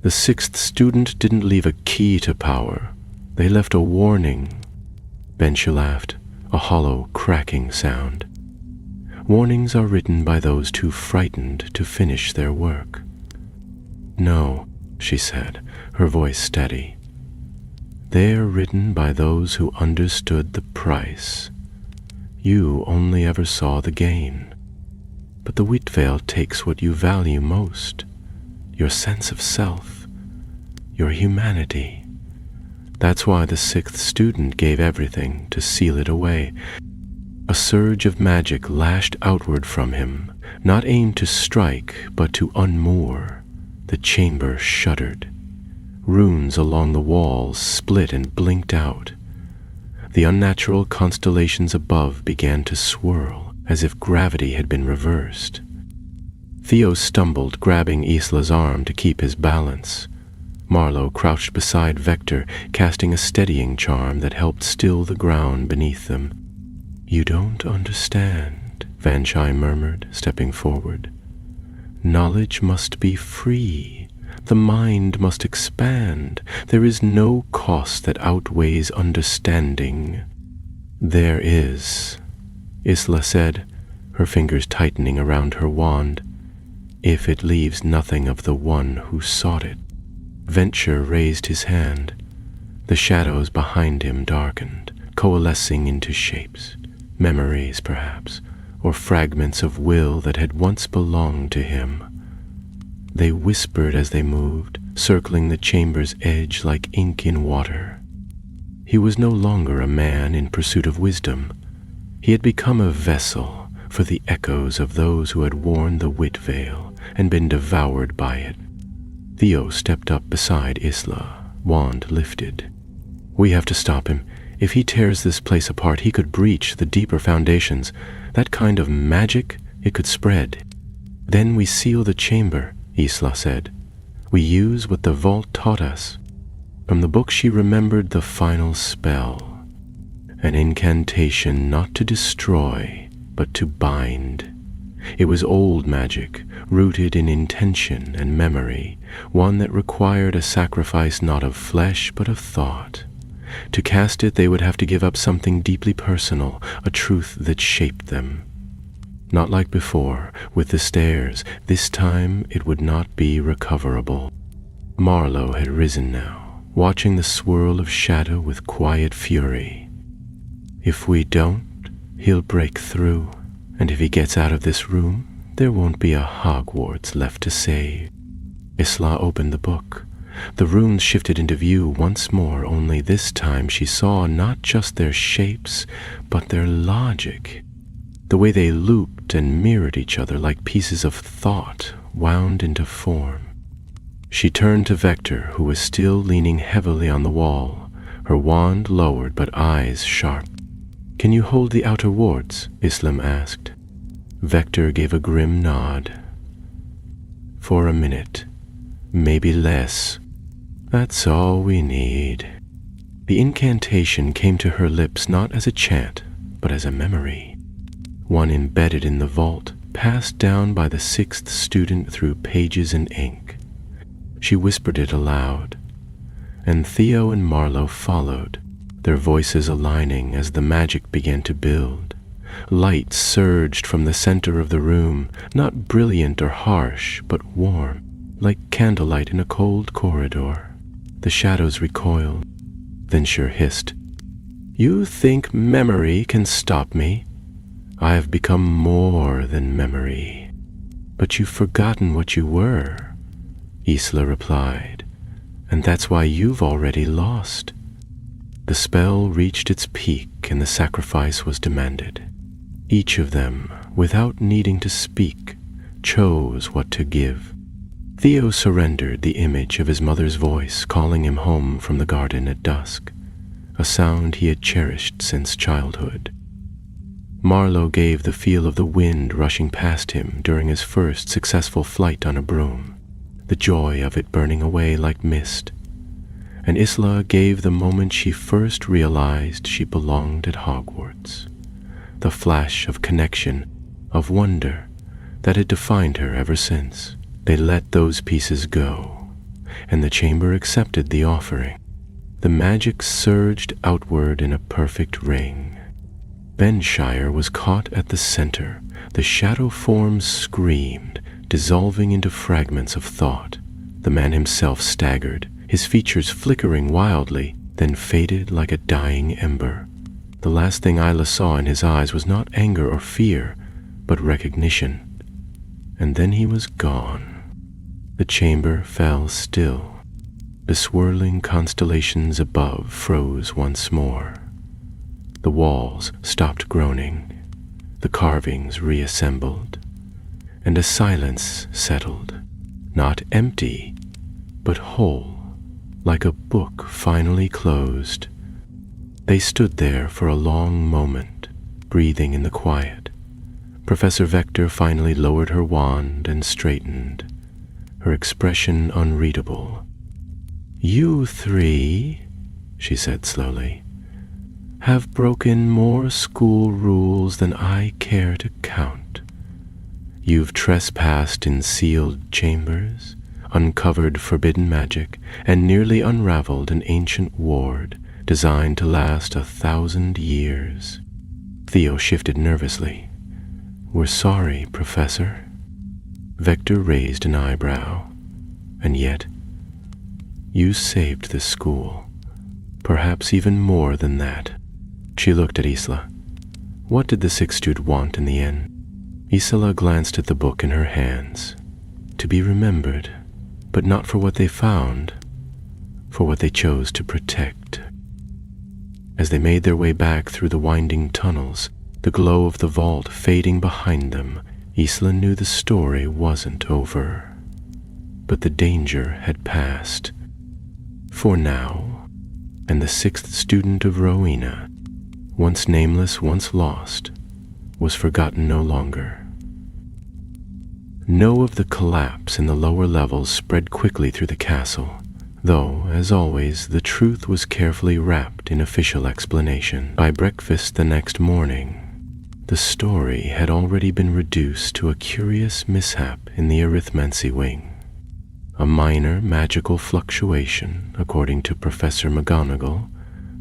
The sixth student didn't leave a key to power. They left a warning." Venshire laughed, a hollow, cracking sound. "Warnings are written by those too frightened to finish their work." "No," she said, her voice steady. "They're written by those who understood the price. You only ever saw the gain. But the wit veil takes what you value most, your sense of self, your humanity. That's why the sixth student gave everything to seal it away." A surge of magic lashed outward from him, not aimed to strike, but to unmoor. The chamber shuddered. Runes along the walls split and blinked out. The unnatural constellations above began to swirl, as if gravity had been reversed. Theo stumbled, grabbing Isla's arm to keep his balance. Marlowe crouched beside Vector, casting a steadying charm that helped still the ground beneath them. "You don't understand," Venshire murmured, stepping forward. "Knowledge must be free. The mind must expand. There is no cost that outweighs understanding." There is, Isla said, her fingers tightening around her wand, if it leaves nothing of the one who sought it. Venture raised his hand. The shadows behind him darkened, coalescing into shapes, memories perhaps, or fragments of will that had once belonged to him. They whispered as they moved, circling the chamber's edge like ink in water. He was no longer a man in pursuit of wisdom. He had become a vessel for the echoes of those who had worn the wit veil and been devoured by it. Theo stepped up beside Isla, wand lifted. We have to stop him. If he tears this place apart, he could breach the deeper foundations. That kind of magic, it could spread. Then we seal the chamber, Isla said. We use what the vault taught us. From the book she remembered the final spell. An incantation not to destroy, but to bind. It was old magic, rooted in intention and memory, one that required a sacrifice not of flesh but of thought. To cast it, they would have to give up something deeply personal, a truth that shaped them. Not like before, with the stairs, this time it would not be recoverable. Marlowe had risen now, watching the swirl of shadow with quiet fury. If we don't, he'll break through, and if he gets out of this room, there won't be a Hogwarts left to save. Isla opened the book. The runes shifted into view once more, only this time she saw not just their shapes, but their logic. The way they looped and mirrored each other like pieces of thought wound into form. She turned to Vector, who was still leaning heavily on the wall, her wand lowered but eyes sharp. Can you hold the outer wards? Islam asked. Vector gave a grim nod. For a minute, maybe less. That's all we need. The incantation came to her lips not as a chant, but as a memory. One embedded in the vault, passed down by the 6th student through pages and ink. She whispered it aloud, and Theo and Marlowe followed, their voices aligning as the magic began to build. Light surged from the center of the room, not brilliant or harsh, but warm, like candlelight in a cold corridor. The shadows recoiled. Venture hissed, You think memory can stop me? I have become more than memory. But you've forgotten what you were, Isla replied, and that's why you've already lost. The spell reached its peak and the sacrifice was demanded. Each of them, without needing to speak, chose what to give. Theo surrendered the image of his mother's voice calling him home from the garden at dusk, a sound he had cherished since childhood. Marlowe gave the feel of the wind rushing past him during his first successful flight on a broom, the joy of it burning away like mist. And Isla gave the moment she first realized she belonged at Hogwarts, the flash of connection, of wonder that had defined her ever since. They let those pieces go, and the chamber accepted the offering. The magic surged outward in a perfect ring. Benshire was caught at the center. The shadow forms screamed, dissolving into fragments of thought. The man himself staggered, his features flickering wildly, then faded like a dying ember. The last thing Isla saw in his eyes was not anger or fear, but recognition. And then he was gone. The chamber fell still. The swirling constellations above froze once more. The walls stopped groaning. The carvings reassembled. And a silence settled, not empty, but whole, like a book finally closed. They stood there for a long moment, breathing in the quiet. Professor Vector finally lowered her wand and straightened, her expression unreadable. You three, she said slowly, have broken more school rules than I care to count. You've trespassed in sealed chambers, uncovered forbidden magic, and nearly unraveled an ancient ward designed to last 1,000 years. Theo shifted nervously. "We're sorry, Professor." Vector raised an eyebrow. "And yet, you saved this school. Perhaps even more than that." She looked at Isla. What did the sixth student want in the end? Isla glanced at the book in her hands. To be remembered, but not for what they found, for what they chose to protect. As they made their way back through the winding tunnels, the glow of the vault fading behind them, Isla knew the story wasn't over. But the danger had passed. For now, and the sixth student of Rowena, once nameless, once lost, was forgotten no longer. Know of the collapse in the lower levels spread quickly through the castle, though, as always, the truth was carefully wrapped in official explanation. By breakfast the next morning, the story had already been reduced to a curious mishap in the arithmancy wing. A minor magical fluctuation, according to Professor McGonagall,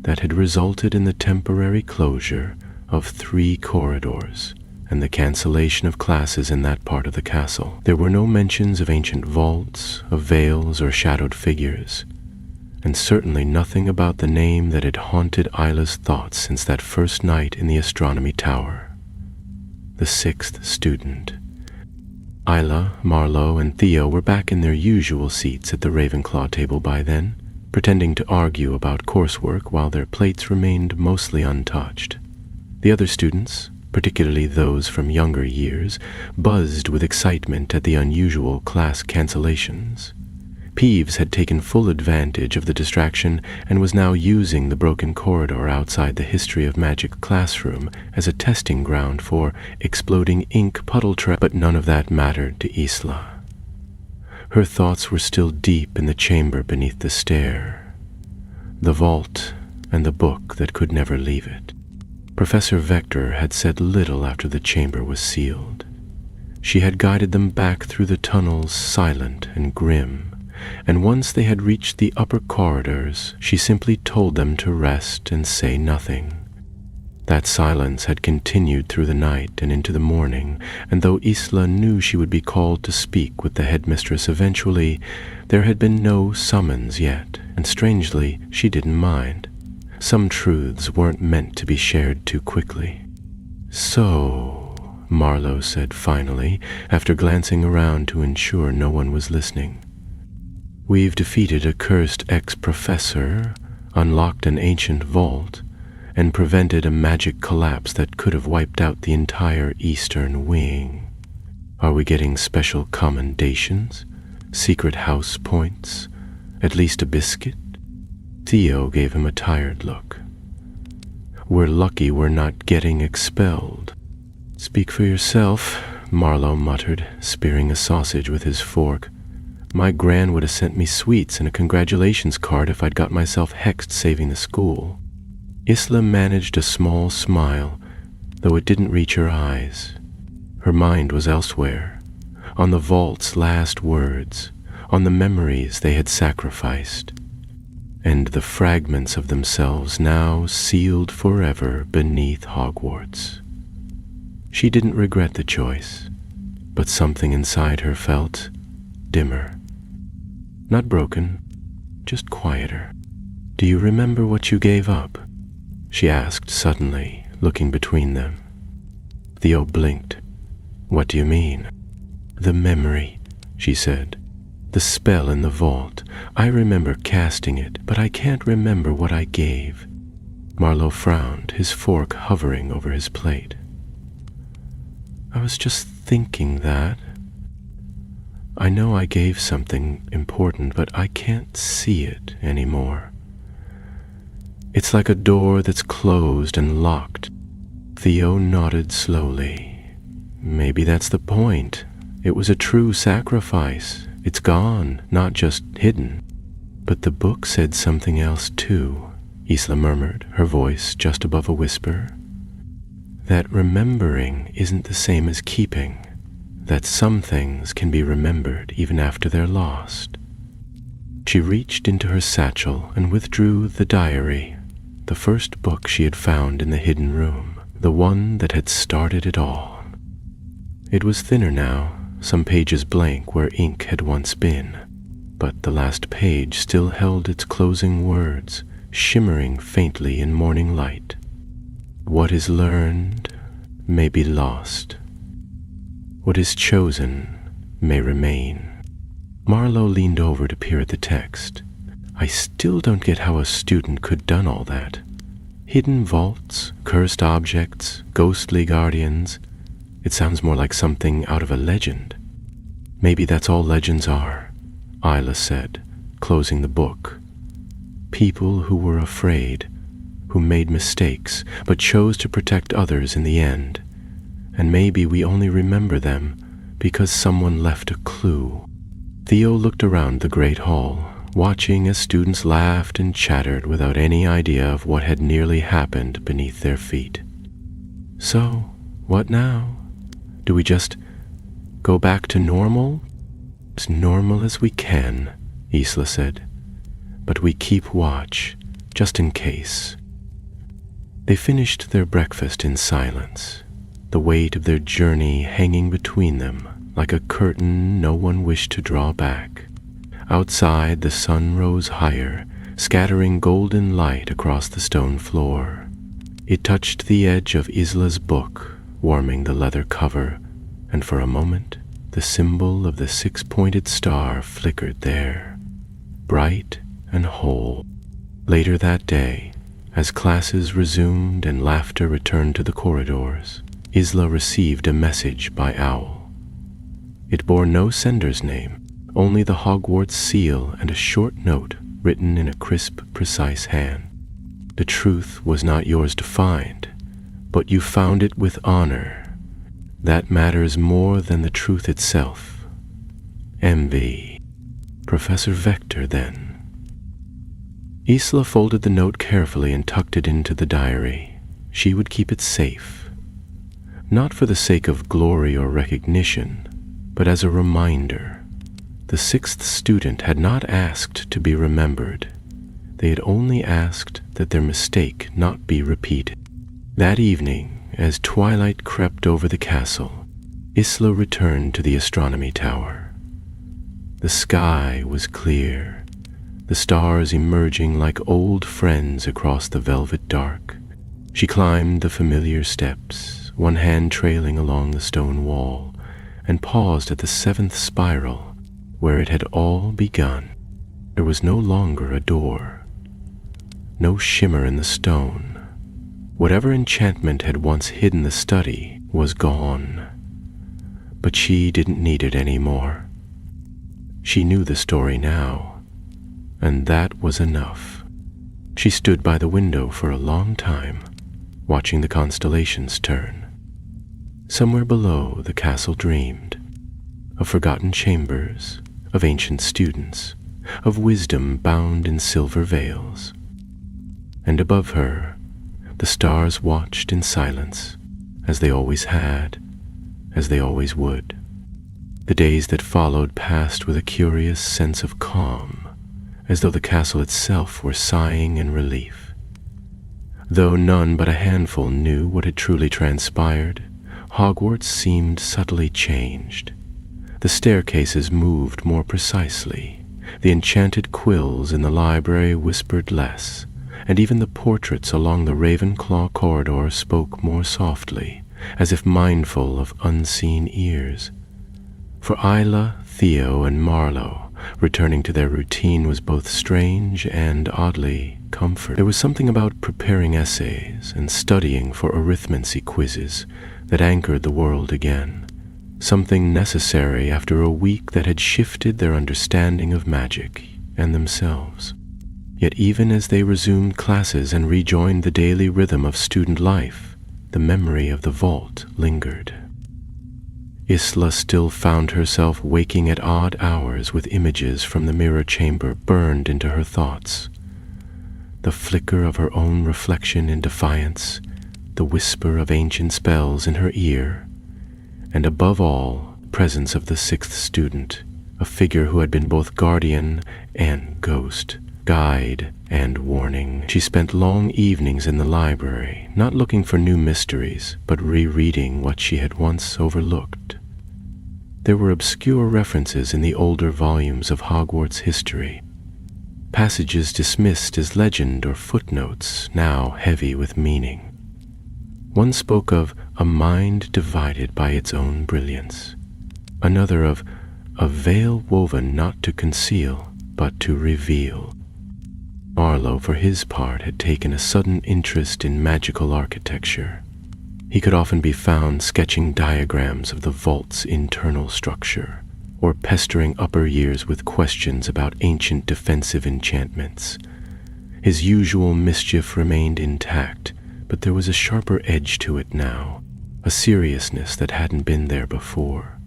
that had resulted in the temporary closure of 3 corridors and the cancellation of classes in that part of the castle. There were no mentions of ancient vaults, of veils or shadowed figures, and certainly nothing about the name that had haunted Isla's thoughts since that first night in the astronomy tower. The sixth student. Isla, Marlowe, and Theo were back in their usual seats at the Ravenclaw table by then, pretending to argue about coursework while their plates remained mostly untouched. The other students, particularly those from younger years, buzzed with excitement at the unusual class cancellations. Peeves had taken full advantage of the distraction and was now using the broken corridor outside the History of Magic classroom as a testing ground for exploding ink puddle traps, but none of that mattered to Isla. Her thoughts were still deep in the chamber beneath the stair, the vault, and the book that could never leave it. Professor Vector had said little after the chamber was sealed. She had guided them back through the tunnels silent and grim, and once they had reached the upper corridors, she simply told them to rest and say nothing. That silence had continued through the night and into the morning, and though Isla knew she would be called to speak with the headmistress eventually, there had been no summons yet, and strangely, she didn't mind. Some truths weren't meant to be shared too quickly. "So," Marlowe said finally, after glancing around to ensure no one was listening, "we've defeated a cursed ex-professor, unlocked an ancient vault, and prevented a magic collapse that could have wiped out the entire eastern wing. Are we getting special commendations? Secret house points? At least a biscuit?" Theo gave him a tired look. "We're lucky we're not getting expelled." "Speak for yourself," Marlowe muttered, spearing a sausage with his fork. "My gran would have sent me sweets and a congratulations card if I'd got myself hexed saving the school." Isla managed a small smile, though it didn't reach her eyes. Her mind was elsewhere, on the vault's last words, on the memories they had sacrificed, and the fragments of themselves now sealed forever beneath Hogwarts. She didn't regret the choice, but something inside her felt dimmer. Not broken, just quieter. "Do you remember what you gave up?" she asked suddenly, looking between them. Theo blinked. "What do you mean?" "The memory," she said. "The spell in the vault. I remember casting it, but I can't remember what I gave." Marlowe frowned, his fork hovering over his plate. "I was just thinking that. I know I gave something important, but I can't see it anymore. It's like a door that's closed and locked." Theo nodded slowly. "Maybe that's the point. It was a true sacrifice. It's gone, not just hidden." "But the book said something else too," Isla murmured, her voice just above a whisper. "That remembering isn't the same as keeping. That some things can be remembered even after they're lost." She reached into her satchel and withdrew the diary, the first book she had found in the hidden room, the one that had started it all. It was thinner now, some pages blank where ink had once been, but the last page still held its closing words, shimmering faintly in morning light. What is learned may be lost. What is chosen may remain. Marlowe leaned over to peer at the text. I still don't get how a student could done all that. Hidden vaults, cursed objects, ghostly guardians. It sounds more like something out of a legend. Maybe that's all legends are, Isla said, closing the book. People who were afraid, who made mistakes, but chose to protect others in the end. And maybe we only remember them because someone left a clue. Theo looked around the great hall, watching as students laughed and chattered without any idea of what had nearly happened beneath their feet. So, what now? Do we just go back to normal? As normal as we can, Isla said. But we keep watch, just in case. They finished their breakfast in silence, the weight of their journey hanging between them like a curtain no one wished to draw back. Outside, the sun rose higher, scattering golden light across the stone floor. It touched the edge of Isla's book, warming the leather cover, and for a moment, the symbol of the six-pointed star flickered there, bright and whole. Later that day, as classes resumed and laughter returned to the corridors, Isla received a message by owl. It bore no sender's name, only the Hogwarts seal and a short note written in a crisp, precise hand. The truth was not yours to find, but you found it with honor. That matters more than the truth itself. MV. Professor Vector, then. Isla folded the note carefully and tucked it into the diary. She would keep it safe. Not for the sake of glory or recognition, but as a reminder. The sixth student had not asked to be remembered. They had only asked that their mistake not be repeated. That evening, as twilight crept over the castle, Isla returned to the astronomy tower. The sky was clear, the stars emerging like old friends across the velvet dark. She climbed the familiar steps, one hand trailing along the stone wall, and paused at the seventh spiral, where it had all begun. There was no longer a door, no shimmer in the stone. Whatever enchantment had once hidden the study was gone, but she didn't need it anymore. She knew the story now, and that was enough. She stood by the window for a long time, watching the constellations turn. Somewhere below, the castle dreamed, of forgotten chambers, of ancient students, of wisdom bound in silver veils. And above her, the stars watched in silence, as they always had, as they always would. The days that followed passed with a curious sense of calm, as though the castle itself were sighing in relief. Though none but a handful knew what had truly transpired, Hogwarts seemed subtly changed. The staircases moved more precisely, the enchanted quills in the library whispered less, and even the portraits along the Ravenclaw corridor spoke more softly, as if mindful of unseen ears. For Isla, Theo, and Marlowe, returning to their routine was both strange and oddly comforting. There was something about preparing essays and studying for arithmancy quizzes that anchored the world again, something necessary after a week that had shifted their understanding of magic and themselves. Yet even as they resumed classes and rejoined the daily rhythm of student life, the memory of the vault lingered. Isla still found herself waking at odd hours with images from the mirror chamber burned into her thoughts. The flicker of her own reflection in defiance, the whisper of ancient spells in her ear, and above all, the presence of the sixth student, a figure who had been both guardian and ghost, guide and warning. She spent long evenings in the library, not looking for new mysteries, but rereading what she had once overlooked. There were obscure references in the older volumes of Hogwarts history, passages dismissed as legend or footnotes, now heavy with meaning. One spoke of a mind divided by its own brilliance, another of a veil woven not to conceal, but to reveal. Marlowe, for his part, had taken a sudden interest in magical architecture. He could often be found sketching diagrams of the vault's internal structure, or pestering upper years with questions about ancient defensive enchantments. His usual mischief remained intact, but there was a sharper edge to it now, a seriousness that hadn't been there before.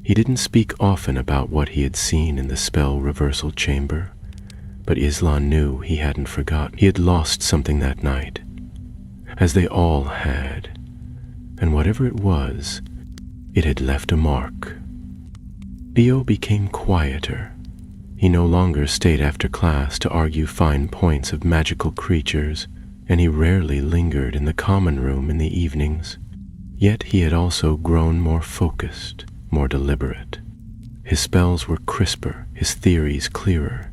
He didn't speak often about what he had seen in the spell reversal chamber, but Isla knew he hadn't forgotten. He had lost something that night, as they all had, and whatever it was, it had left a mark. Theo became quieter. He no longer stayed after class to argue fine points of magical creatures, and he rarely lingered in the common room in the evenings. Yet he had also grown more focused, more deliberate. His spells were crisper, his theories clearer.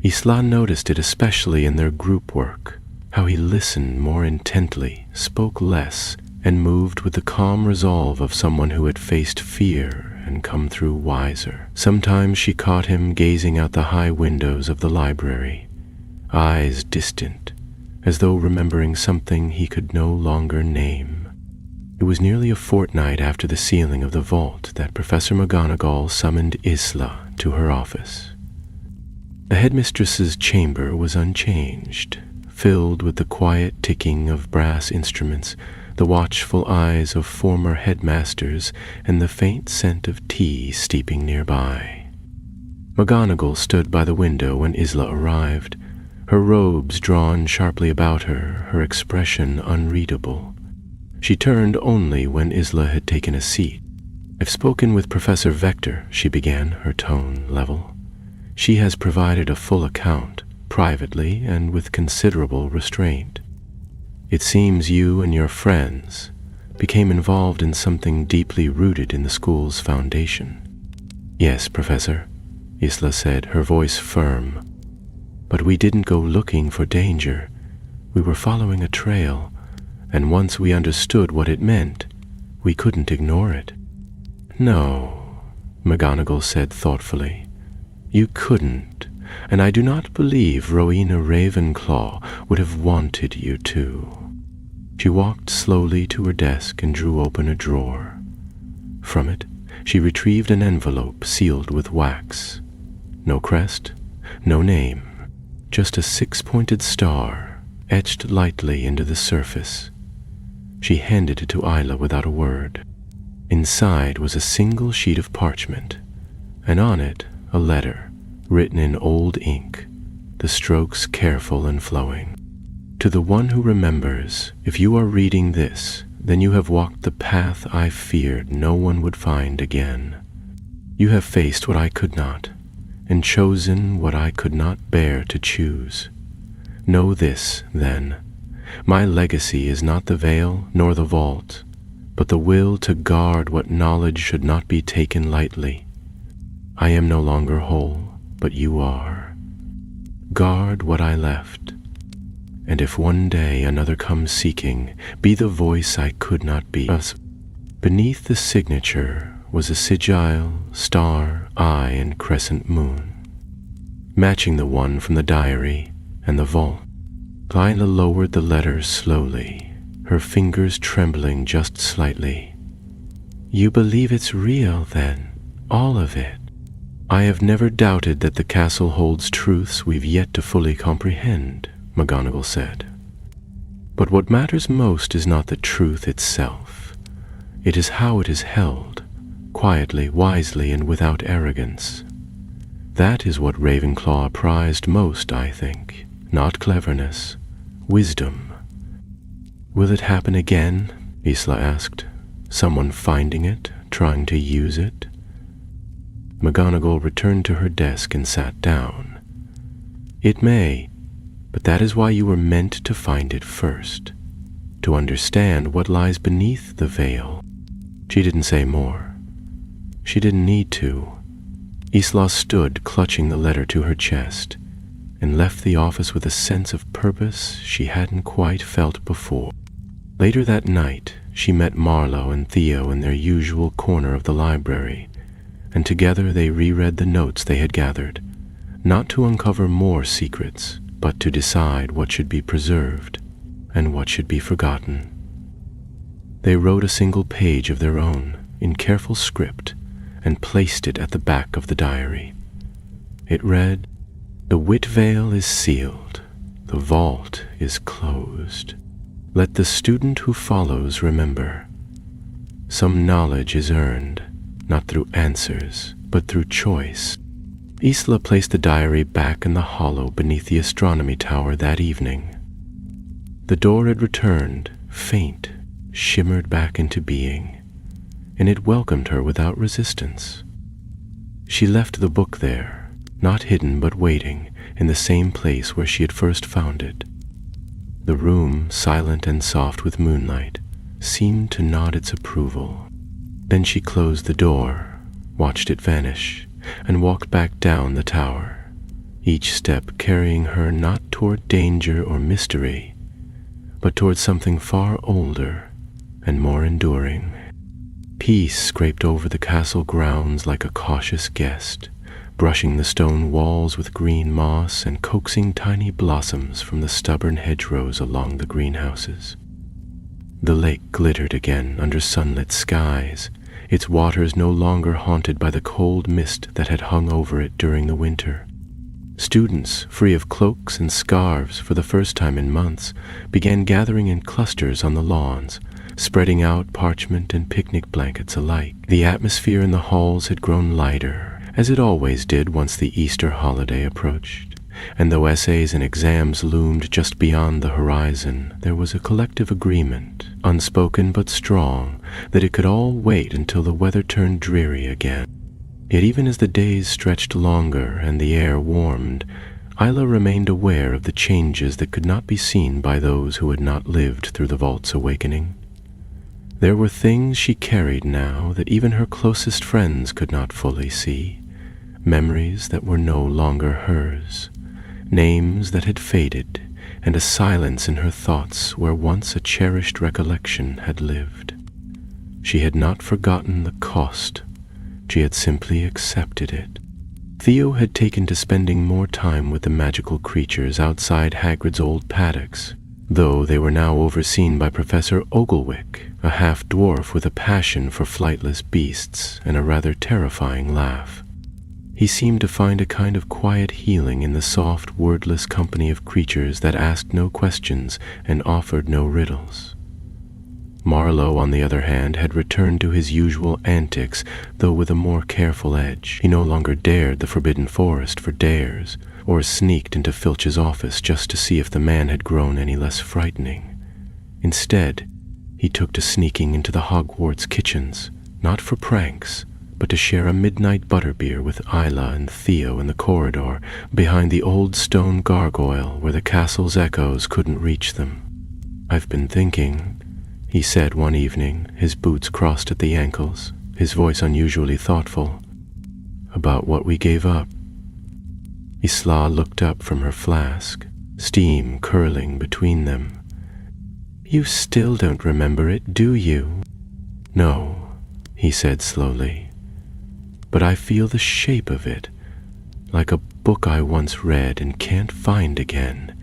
Isla noticed it especially in their group work, how he listened more intently, spoke less, and moved with the calm resolve of someone who had faced fear and come through wiser. Sometimes she caught him gazing out the high windows of the library, eyes distant, as though remembering something he could no longer name. It was nearly a fortnight after the sealing of the vault that Professor McGonagall summoned Isla to her office. The headmistress's chamber was unchanged, filled with the quiet ticking of brass instruments, the watchful eyes of former headmasters, and the faint scent of tea steeping nearby. McGonagall stood by the window when Isla arrived, her robes drawn sharply about her, her expression unreadable. She turned only when Isla had taken a seat. "I've spoken with Professor Vector," she began, her tone level. "She has provided a full account, privately and with considerable restraint. It seems you and your friends became involved in something deeply rooted in the school's foundation." "Yes, Professor," Isla said, her voice firm. "But we didn't go looking for danger. We were following a trail, and once we understood what it meant, we couldn't ignore it." "No," McGonagall said thoughtfully. "You couldn't, and I do not believe Rowena Ravenclaw would have wanted you to." She walked slowly to her desk and drew open a drawer. From it, she retrieved an envelope sealed with wax. No crest, no name, just a six-pointed star etched lightly into the surface. She handed it to Isla without a word. Inside was a single sheet of parchment, and on it a letter, written in old ink, the strokes careful and flowing. "To the one who remembers, if you are reading this, then you have walked the path I feared no one would find again. You have faced what I could not, and chosen what I could not bear to choose. Know this, then, my legacy is not the veil nor the vault, but the will to guard what knowledge should not be taken lightly. I am no longer whole, but you are. Guard what I left, and if one day another comes seeking, be the voice I could not be." Beneath the signature was a sigil, star, eye, and crescent moon, matching the one from the diary and the vault. Isla lowered the letters slowly, her fingers trembling just slightly. "You believe it's real, then, all of it?" "I have never doubted that the castle holds truths we've yet to fully comprehend," McGonagall said. "But what matters most is not the truth itself. It is how it is held, quietly, wisely, and without arrogance. That is what Ravenclaw prized most, I think. Not cleverness, wisdom." "Will it happen again?" Isla asked. "Someone finding it, trying to use it?" McGonagall returned to her desk and sat down. It may, but that is why you were meant to find it first, to understand what lies beneath the veil. She didn't say more. She didn't need to. Isla stood clutching the letter to her chest and left the office with a sense of purpose she hadn't quite felt before. Later that night, she met Marlowe and Theo in their usual corner of the library, and together they reread the notes they had gathered, not to uncover more secrets, but to decide what should be preserved and what should be forgotten. They wrote a single page of their own in careful script and placed it at the back of the diary. It read, "The wit veil is sealed, the vault is closed. Let the student who follows remember. Some knowledge is earned, not through answers, but through choice." Isla placed the diary back in the hollow beneath the astronomy tower that evening. The door had returned, faint, shimmered back into being, and it welcomed her without resistance. She left the book there, not hidden but waiting, in the same place where she had first found it. The room, silent and soft with moonlight, seemed to nod its approval. Then she closed the door, watched it vanish, and walked back down the tower, each step carrying her not toward danger or mystery, but toward something far older and more enduring. Peace scraped over the castle grounds like a cautious guest, brushing the stone walls with green moss and coaxing tiny blossoms from the stubborn hedgerows along the greenhouses. The lake glittered again under sunlit skies, its waters no longer haunted by the cold mist that had hung over it during the winter. Students, free of cloaks and scarves for the first time in months, began gathering in clusters on the lawns, spreading out parchment and picnic blankets alike. The atmosphere in the halls had grown lighter, as it always did once the Easter holiday approached, and though essays and exams loomed just beyond the horizon, there was a collective agreement, unspoken but strong, that it could all wait until the weather turned dreary again. Yet even as the days stretched longer and the air warmed, Isla remained aware of the changes that could not be seen by those who had not lived through the vault's awakening. There were things she carried now that even her closest friends could not fully see, memories that were no longer hers, names that had faded, and a silence in her thoughts where once a cherished recollection had lived. She had not forgotten the cost, she had simply accepted it. Theo had taken to spending more time with the magical creatures outside Hagrid's old paddocks, though they were now overseen by Professor Oglewick, a half-dwarf with a passion for flightless beasts and a rather terrifying laugh. He seemed to find a kind of quiet healing in the soft, wordless company of creatures that asked no questions and offered no riddles. Marlowe, on the other hand, had returned to his usual antics, though with a more careful edge. He no longer dared the Forbidden Forest for dares, or sneaked into Filch's office just to see if the man had grown any less frightening. Instead, he took to sneaking into the Hogwarts kitchens, not for pranks, but to share a midnight butterbeer with Isla and Theo in the corridor behind the old stone gargoyle where the castle's echoes couldn't reach them. "I've been thinking," he said one evening, his boots crossed at the ankles, his voice unusually thoughtful, "about what we gave up." Isla looked up from her flask, steam curling between them. "You still don't remember it, do you?" "No," he said slowly. "But I feel the shape of it, like a book I once read and can't find again.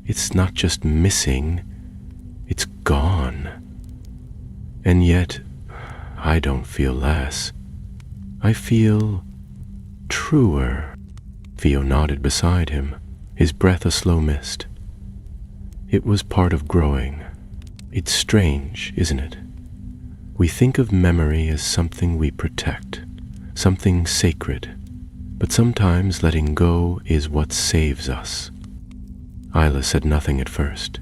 It's not just missing, it's gone. And yet, I don't feel less. I feel truer." Theo nodded beside him, his breath a slow mist. "It was part of growing. It's strange, isn't it? We think of memory as something we protect, something sacred, but sometimes letting go is what saves us." Isla said nothing at first.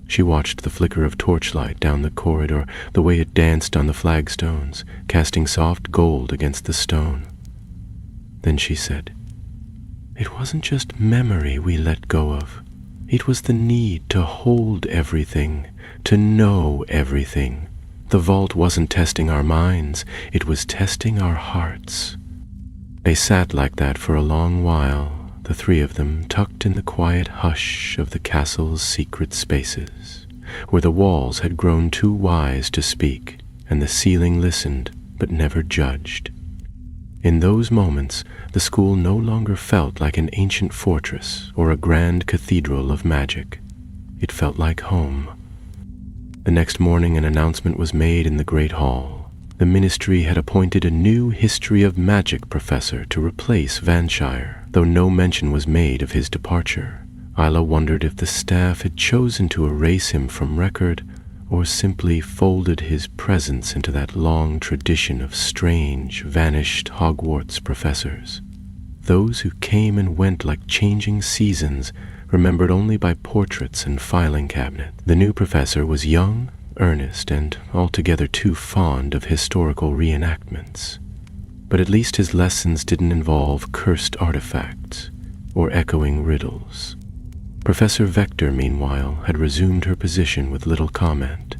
She watched the flicker of torchlight down the corridor, the way it danced on the flagstones, casting soft gold against the stone. Then she said, It wasn't just memory we let go of. It was the need to hold everything, to know everything. The vault wasn't testing our minds, it was testing our hearts. They sat like that for a long while, the three of them tucked in the quiet hush of the castle's secret spaces, where the walls had grown too wise to speak, and the ceiling listened but never judged. In those moments, the school no longer felt like an ancient fortress or a grand cathedral of magic. It felt like home. The next morning an announcement was made in the Great Hall. The ministry had appointed a new history of magic professor to replace Vanshire, though no mention was made of his departure. Isla wondered if the staff had chosen to erase him from record or simply folded his presence into that long tradition of strange, vanished Hogwarts professors. Those who came and went like changing seasons, remembered only by portraits and filing cabinets. The new professor was young, earnest, and altogether too fond of historical reenactments. But at least his lessons didn't involve cursed artifacts or echoing riddles. Professor Vector, meanwhile, had resumed her position with little comment.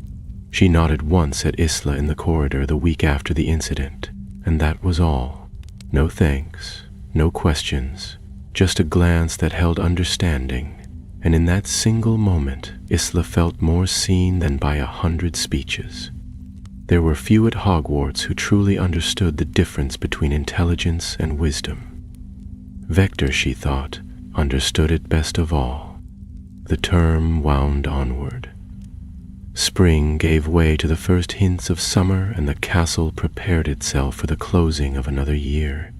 She nodded once at Isla in the corridor the week after the incident, and that was all. No thanks, no questions, just a glance that held understanding. And in that single moment, Isla felt more seen than by 100 speeches. There were few at Hogwarts who truly understood the difference between intelligence and wisdom. Vector, she thought, understood it best of all. The term wound onward. Spring gave way to the first hints of summer, and the castle prepared itself for the closing of another year.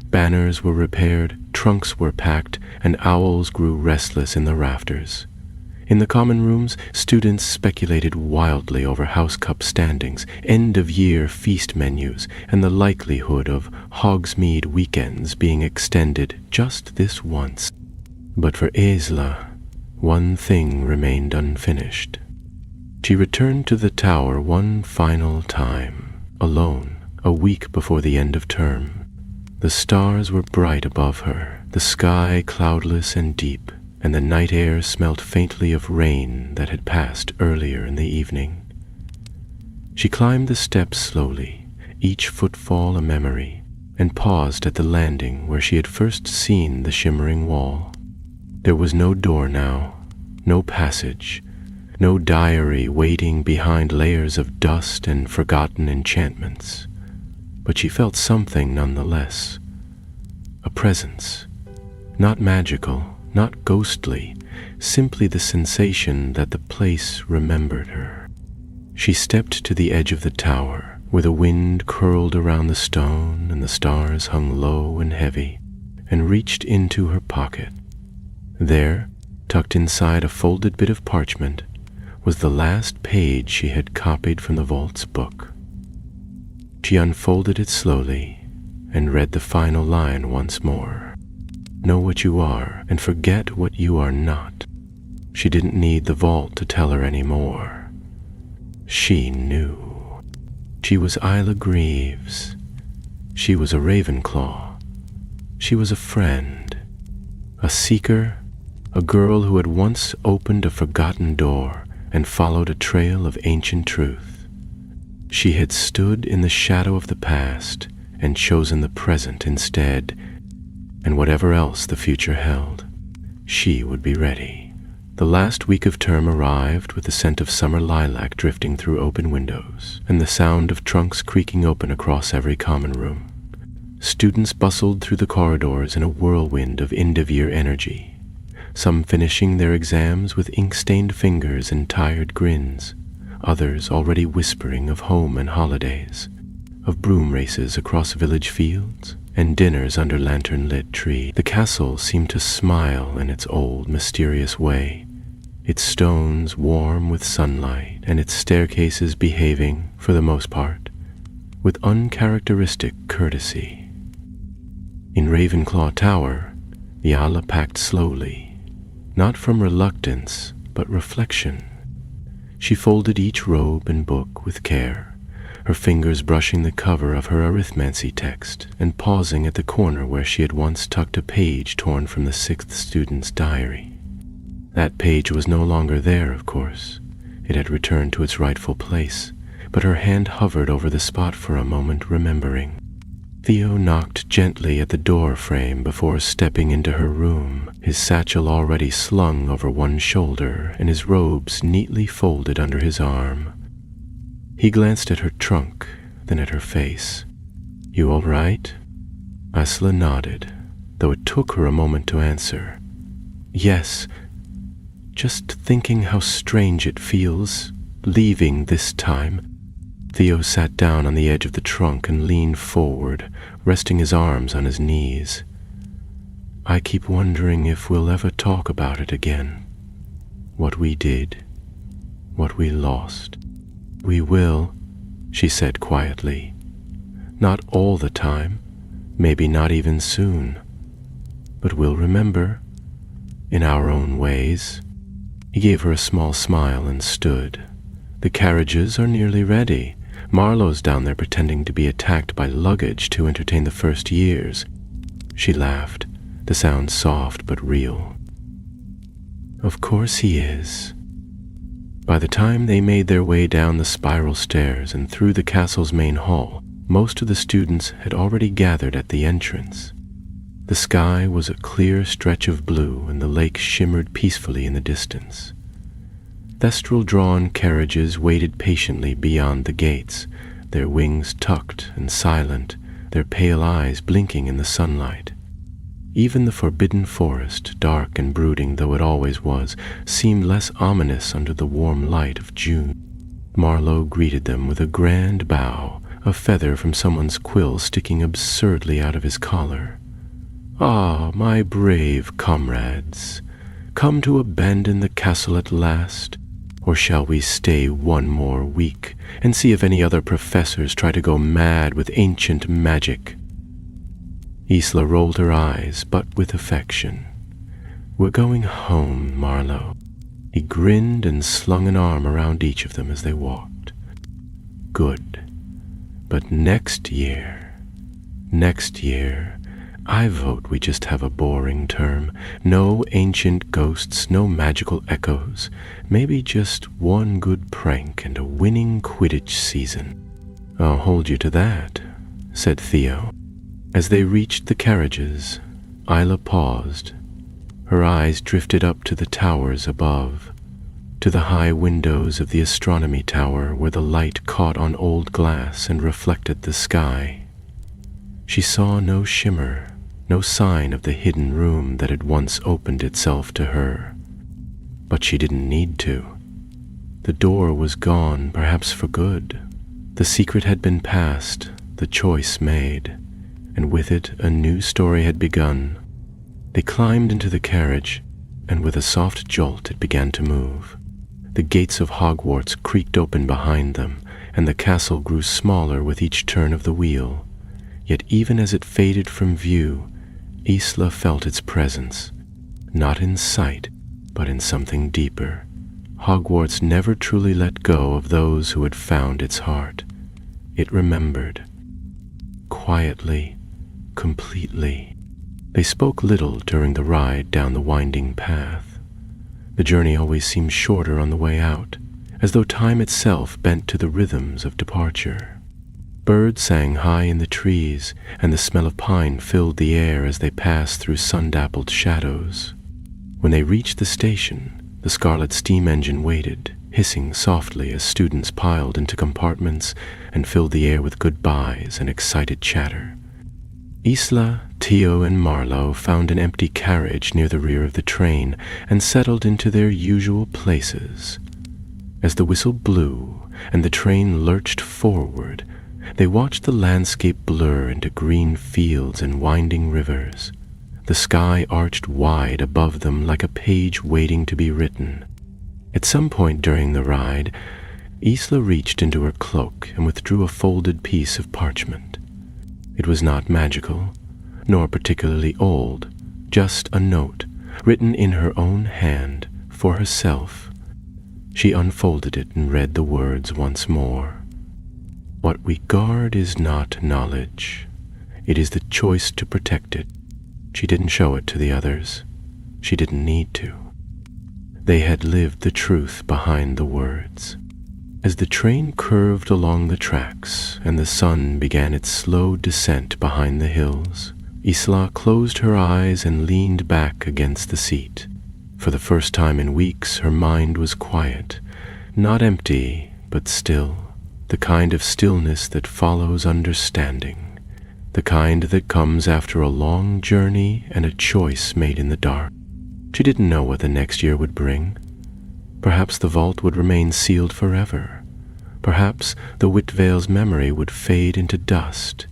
Banners were repaired, trunks were packed, and owls grew restless in the rafters. In the common rooms, students speculated wildly over house cup standings, end-of-year feast menus, and the likelihood of Hogsmeade weekends being extended just this once. But for Isla, one thing remained unfinished. She returned to the tower one final time, alone, a week before the end of term. The stars were bright above her, the sky cloudless and deep, and the night air smelt faintly of rain that had passed earlier in the evening. She climbed the steps slowly, each footfall a memory, and paused at the landing where she had first seen the shimmering wall. There was no door now, no passage, no diary waiting behind layers of dust and forgotten enchantments. But she felt something nonetheless. A presence, not magical, not ghostly, simply the sensation that the place remembered her. She stepped to the edge of the tower, where the wind curled around the stone and the stars hung low and heavy, and reached into her pocket. There, tucked inside a folded bit of parchment, was the last page she had copied from the vault's book. She unfolded it slowly and read the final line once more. Know what you are and forget what you are not. She didn't need the vault to tell her any more. She knew. She was Isla Greaves. She was a Ravenclaw. She was a friend, a seeker, a girl who had once opened a forgotten door and followed a trail of ancient truth. She had stood in the shadow of the past and chosen the present instead, and whatever else the future held, she would be ready. The last week of term arrived with the scent of summer lilac drifting through open windows and the sound of trunks creaking open across every common room. Students bustled through the corridors in a whirlwind of end-of-year energy, some finishing their exams with ink-stained fingers and tired grins, others already whispering of home and holidays, of broom races across village fields, and dinners under lantern-lit trees. The castle seemed to smile in its old, mysterious way, its stones warm with sunlight, and its staircases behaving, for the most part, with uncharacteristic courtesy. In Ravenclaw Tower, the Isla packed slowly, not from reluctance, but reflection. She folded each robe and book with care, her fingers brushing the cover of her arithmancy text and pausing at the corner where she had once tucked a page torn from the sixth student's diary. That page was no longer there, of course. It had returned to its rightful place, but her hand hovered over the spot for a moment, remembering. Theo knocked gently at the door frame before stepping into her room, his satchel already slung over one shoulder and his robes neatly folded under his arm. He glanced at her trunk, then at her face. "You all right?" Isla nodded, though it took her a moment to answer. "Yes, just thinking how strange it feels, leaving this time." Theo sat down on the edge of the trunk and leaned forward, resting his arms on his knees. "I keep wondering if we'll ever talk about it again. What we did, what we lost." "We will," she said quietly. "Not all the time, maybe not even soon. But we'll remember, in our own ways." He gave her a small smile and stood. "The carriages are nearly ready. Marlowe's down there pretending to be attacked by luggage to entertain the first years." She laughed, the sound soft but real. "Of course he is." By the time they made their way down the spiral stairs and through the castle's main hall, most of the students had already gathered at the entrance. The sky was a clear stretch of blue and the lake shimmered peacefully in the distance. Thestral-drawn carriages waited patiently beyond the gates, their wings tucked and silent, their pale eyes blinking in the sunlight. Even the forbidden forest, dark and brooding though it always was, seemed less ominous under the warm light of June. Marlowe greeted them with a grand bow, a feather from someone's quill sticking absurdly out of his collar. "Ah, my brave comrades, come to abandon the castle at last? Or shall we stay one more week and see if any other professors try to go mad with ancient magic?" Isla rolled her eyes, but with affection. "We're going home, Marlowe." He grinned and slung an arm around each of them as they walked. "Good. But next year, I vote we just have a boring term. No ancient ghosts, no magical echoes. Maybe just one good prank and a winning Quidditch season." "I'll hold you to that," said Theo. As they reached the carriages, Isla paused. Her eyes drifted up to the towers above, to the high windows of the astronomy tower where the light caught on old glass and reflected the sky. She saw no shimmer, no sign of the hidden room that had once opened itself to her. But she didn't need to. The door was gone, perhaps for good. The secret had been passed, the choice made, and with it a new story had begun. They climbed into the carriage, and with a soft jolt it began to move. The gates of Hogwarts creaked open behind them, and the castle grew smaller with each turn of the wheel. Yet even as it faded from view, Isla felt its presence, not in sight, but in something deeper. Hogwarts never truly let go of those who had found its heart. It remembered. Quietly, completely. They spoke little during the ride down the winding path. The journey always seemed shorter on the way out, as though time itself bent to the rhythms of departure. Birds sang high in the trees, and the smell of pine filled the air as they passed through sun-dappled shadows. When they reached the station, the scarlet steam engine waited, hissing softly as students piled into compartments and filled the air with goodbyes and excited chatter. Isla, Theo, and Marlowe found an empty carriage near the rear of the train and settled into their usual places. As the whistle blew and the train lurched forward, they watched the landscape blur into green fields and winding rivers. The sky arched wide above them like a page waiting to be written. At some point during the ride, Isla reached into her cloak and withdrew a folded piece of parchment. It was not magical, nor particularly old, just a note, written in her own hand, for herself. She unfolded it and read the words once more. What we guard is not knowledge. It is the choice to protect it. She didn't show it to the others. She didn't need to. They had lived the truth behind the words. As the train curved along the tracks and the sun began its slow descent behind the hills, Isla closed her eyes and leaned back against the seat. For the first time in weeks, her mind was quiet, not empty, but still, the kind of stillness that follows understanding, the kind that comes after a long journey and a choice made in the dark. She didn't know what the next year would bring. Perhaps the vault would remain sealed forever. Perhaps the Whitvale's memory would fade into dust.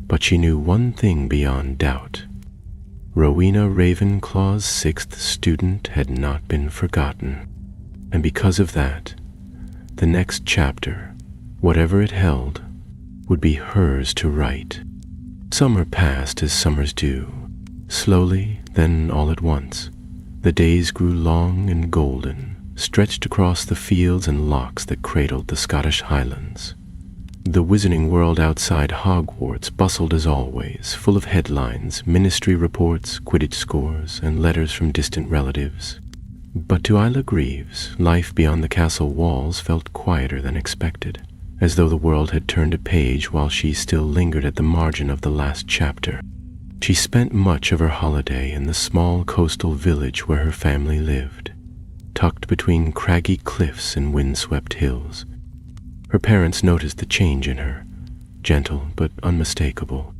But she knew one thing beyond doubt. Rowena Ravenclaw's sixth student had not been forgotten. And because of that, the next chapter, whatever it held, would be hers to write. Summer passed as summers do, slowly, then all at once. The days grew long and golden, stretched across the fields and lochs that cradled the Scottish Highlands. The wizarding world outside Hogwarts bustled as always, full of headlines, ministry reports, Quidditch scores, and letters from distant relatives. But to Isla Greaves, life beyond the castle walls felt quieter than expected, as though the world had turned a page while she still lingered at the margin of the last chapter. She spent much of her holiday in the small coastal village where her family lived, tucked between craggy cliffs and windswept hills. Her parents noticed the change in her, gentle but unmistakable.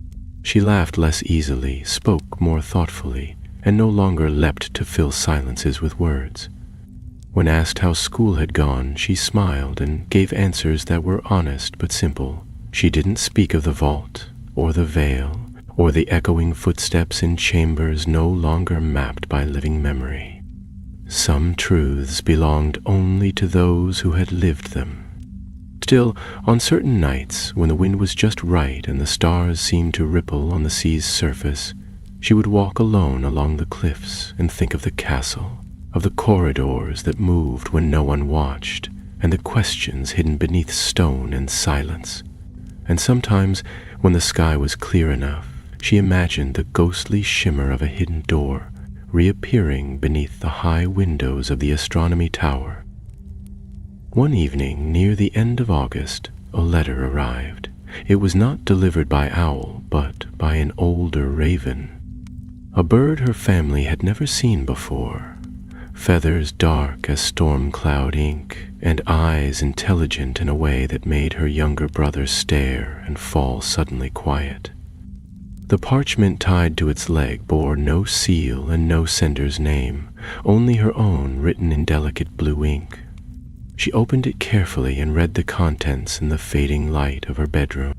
She laughed less easily, spoke more thoughtfully, and no longer leapt to fill silences with words. When asked how school had gone, she smiled and gave answers that were honest but simple. She didn't speak of the vault, or the veil, or the echoing footsteps in chambers no longer mapped by living memory. Some truths belonged only to those who had lived them. Still, on certain nights, when the wind was just right and the stars seemed to ripple on the sea's surface, she would walk alone along the cliffs and think of the castle, of the corridors that moved when no one watched, and the questions hidden beneath stone and silence. And sometimes, when the sky was clear enough, she imagined the ghostly shimmer of a hidden door reappearing beneath the high windows of the astronomy tower. One evening, near the end of August, a letter arrived. It was not delivered by owl, but by an older raven. A bird her family had never seen before, feathers dark as storm cloud ink, and eyes intelligent in a way that made her younger brother stare and fall suddenly quiet. The parchment tied to its leg bore no seal and no sender's name, only her own written in delicate blue ink. She opened it carefully and read the contents in the fading light of her bedroom.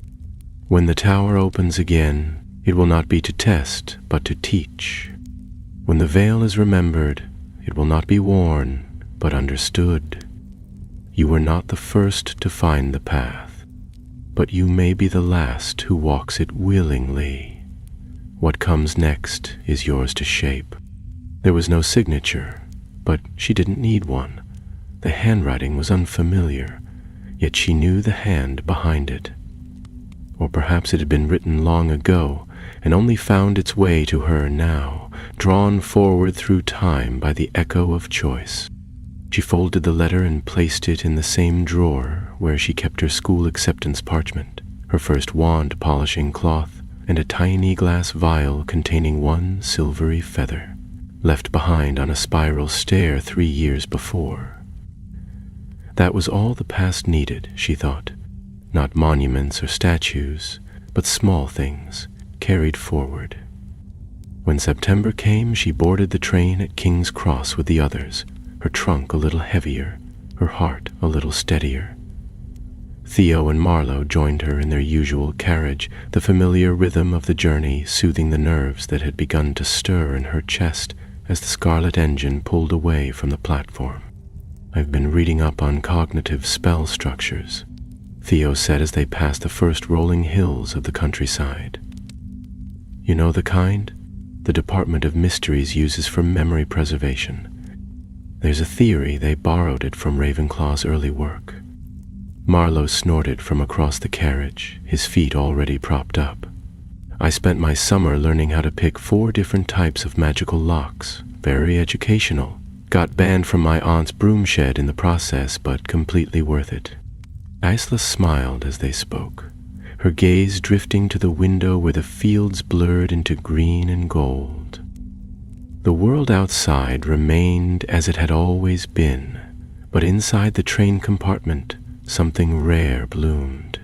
When the tower opens again, it will not be to test, but to teach. When the veil is remembered, it will not be worn, but understood. You were not the first to find the path, but you may be the last who walks it willingly. What comes next is yours to shape. There was no signature, but she didn't need one. The handwriting was unfamiliar, yet she knew the hand behind it. Or perhaps it had been written long ago and only found its way to her now, drawn forward through time by the echo of choice. She folded the letter and placed it in the same drawer where she kept her school acceptance parchment, her first wand polishing cloth, and a tiny glass vial containing one silvery feather, left behind on a spiral stair 3 years before. That was all the past needed, she thought. Not monuments or statues, but small things, carried forward. When September came, she boarded the train at King's Cross with the others, her trunk a little heavier, her heart a little steadier. Theo and Marlowe joined her in their usual carriage, the familiar rhythm of the journey soothing the nerves that had begun to stir in her chest as the scarlet engine pulled away from the platform. "I've been reading up on cognitive spell structures," Theo said as they passed the first rolling hills of the countryside. "You know the kind? The Department of Mysteries uses for memory preservation. There's a theory they borrowed it from Ravenclaw's early work. Marlowe snorted from across the carriage, his feet already propped up. I spent my summer learning how to pick 4 different types of magical locks. Very educational. Got banned from my aunt's broom shed in the process, but completely worth it. Isla smiled as they spoke, her gaze drifting to the window where the fields blurred into green and gold. The world outside remained as it had always been, but inside the train compartment, something rare bloomed.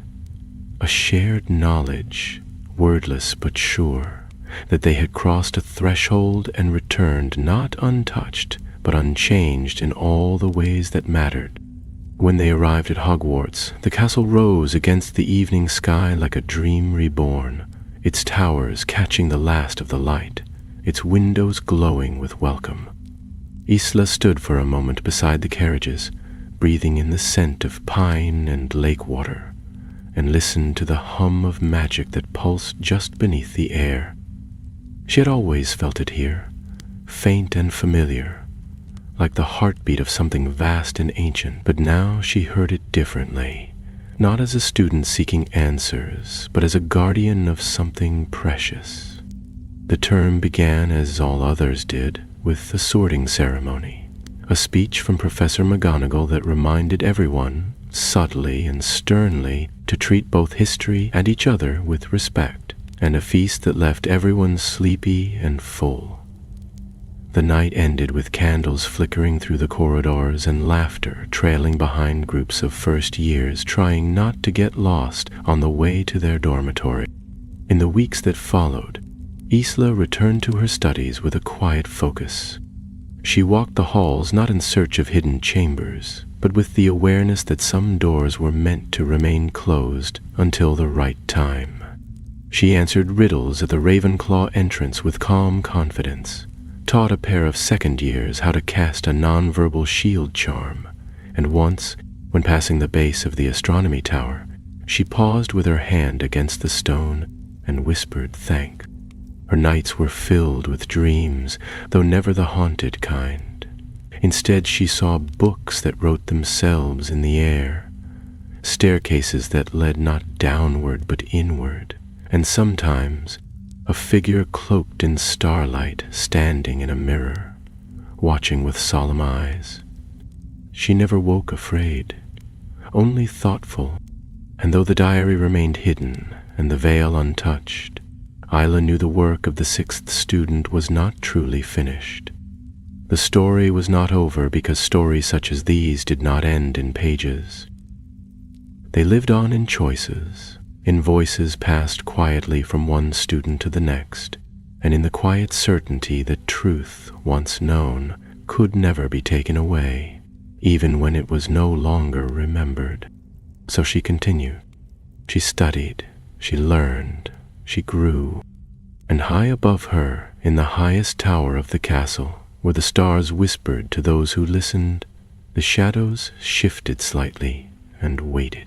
A shared knowledge, wordless but sure, that they had crossed a threshold and returned not untouched, but unchanged in all the ways that mattered. When they arrived at Hogwarts, the castle rose against the evening sky like a dream reborn, its towers catching the last of the light, its windows glowing with welcome. Isla stood for a moment beside the carriages, breathing in the scent of pine and lake water, and listened to the hum of magic that pulsed just beneath the air. She had always felt it here, faint and familiar, like the heartbeat of something vast and ancient, but now she heard it differently, not as a student seeking answers, but as a guardian of something precious. The term began, as all others did, with the sorting ceremony, a speech from Professor McGonagall that reminded everyone, subtly and sternly, to treat both history and each other with respect, and a feast that left everyone sleepy and full. The night ended with candles flickering through the corridors and laughter trailing behind groups of first years trying not to get lost on the way to their dormitory. In the weeks that followed, Isla returned to her studies with a quiet focus. She walked the halls not in search of hidden chambers, but with the awareness that some doors were meant to remain closed until the right time. She answered riddles at the Ravenclaw entrance with calm confidence, taught a pair of second years how to cast a nonverbal shield charm, and once, when passing the base of the astronomy tower, she paused with her hand against the stone and whispered thanks. Her nights were filled with dreams, though never the haunted kind. Instead, she saw books that wrote themselves in the air, staircases that led not downward but inward, and sometimes a figure cloaked in starlight standing in a mirror, watching with solemn eyes. She never woke afraid, only thoughtful, and though the diary remained hidden and the veil untouched, Isla knew the work of the 6th student was not truly finished. The story was not over because stories such as these did not end in pages. They lived on in choices, in voices passed quietly from one student to the next, and in the quiet certainty that truth, once known, could never be taken away, even when it was no longer remembered. So she continued. She studied, she learned, she grew, and high above her, in the highest tower of the castle, where the stars whispered to those who listened, the shadows shifted slightly and waited.